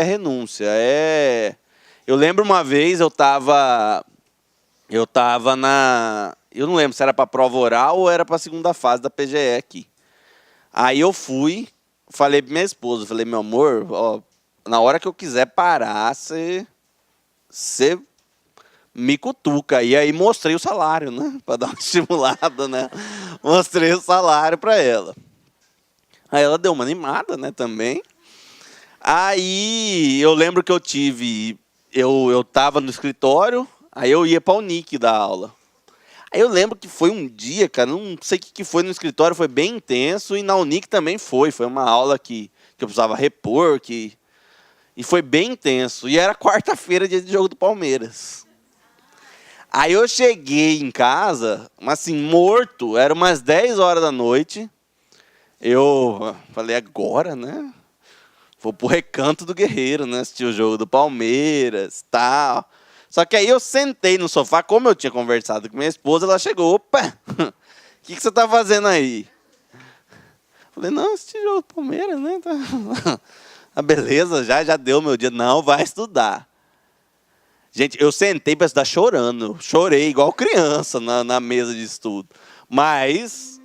Renúncia. Eu lembro uma vez, eu tava na... Eu não lembro se era para prova oral ou era para a segunda fase da PGE aqui. Aí eu fui, falei para minha esposa, falei, meu amor, ó, na hora que eu quiser parar, você me cutuca. E aí mostrei o salário, né? Para dar uma estimulada, né? Mostrei o salário para ela. Aí ela deu uma animada, né, também. Aí eu lembro que eu tava no escritório, aí eu ia para o Unic dar aula. Aí eu lembro que foi um dia, cara, não sei o que foi no escritório, foi bem intenso, e na Unic também foi uma aula que eu precisava repor, e foi bem intenso. E era quarta-feira, dia de jogo do Palmeiras. Aí eu cheguei em casa, mas assim, morto, era umas 10 horas da noite. Eu falei, agora, né? Vou pro Recanto do Guerreiro, né? Assistir o jogo do Palmeiras, tal. Só que aí eu sentei no sofá, como eu tinha conversado com minha esposa, ela chegou, opa, o que você tá fazendo aí? Falei, não, assistir o jogo do Palmeiras, né? Ah, beleza, já deu meu dia. Não, vai estudar. Gente, eu sentei para estudar chorando. Chorei igual criança na mesa de estudo. Mas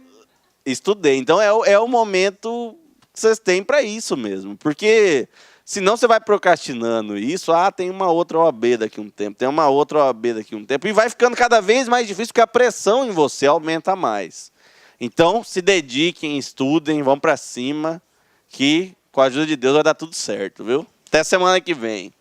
estudei. Então é o momento que vocês têm para isso mesmo. Porque senão você vai procrastinando isso. Ah, tem uma outra OAB daqui a um tempo. Tem uma outra OAB daqui a um tempo. E vai ficando cada vez mais difícil porque a pressão em você aumenta mais. Então, se dediquem, estudem, vão para cima, que com a ajuda de Deus vai dar tudo certo, viu? Até semana que vem.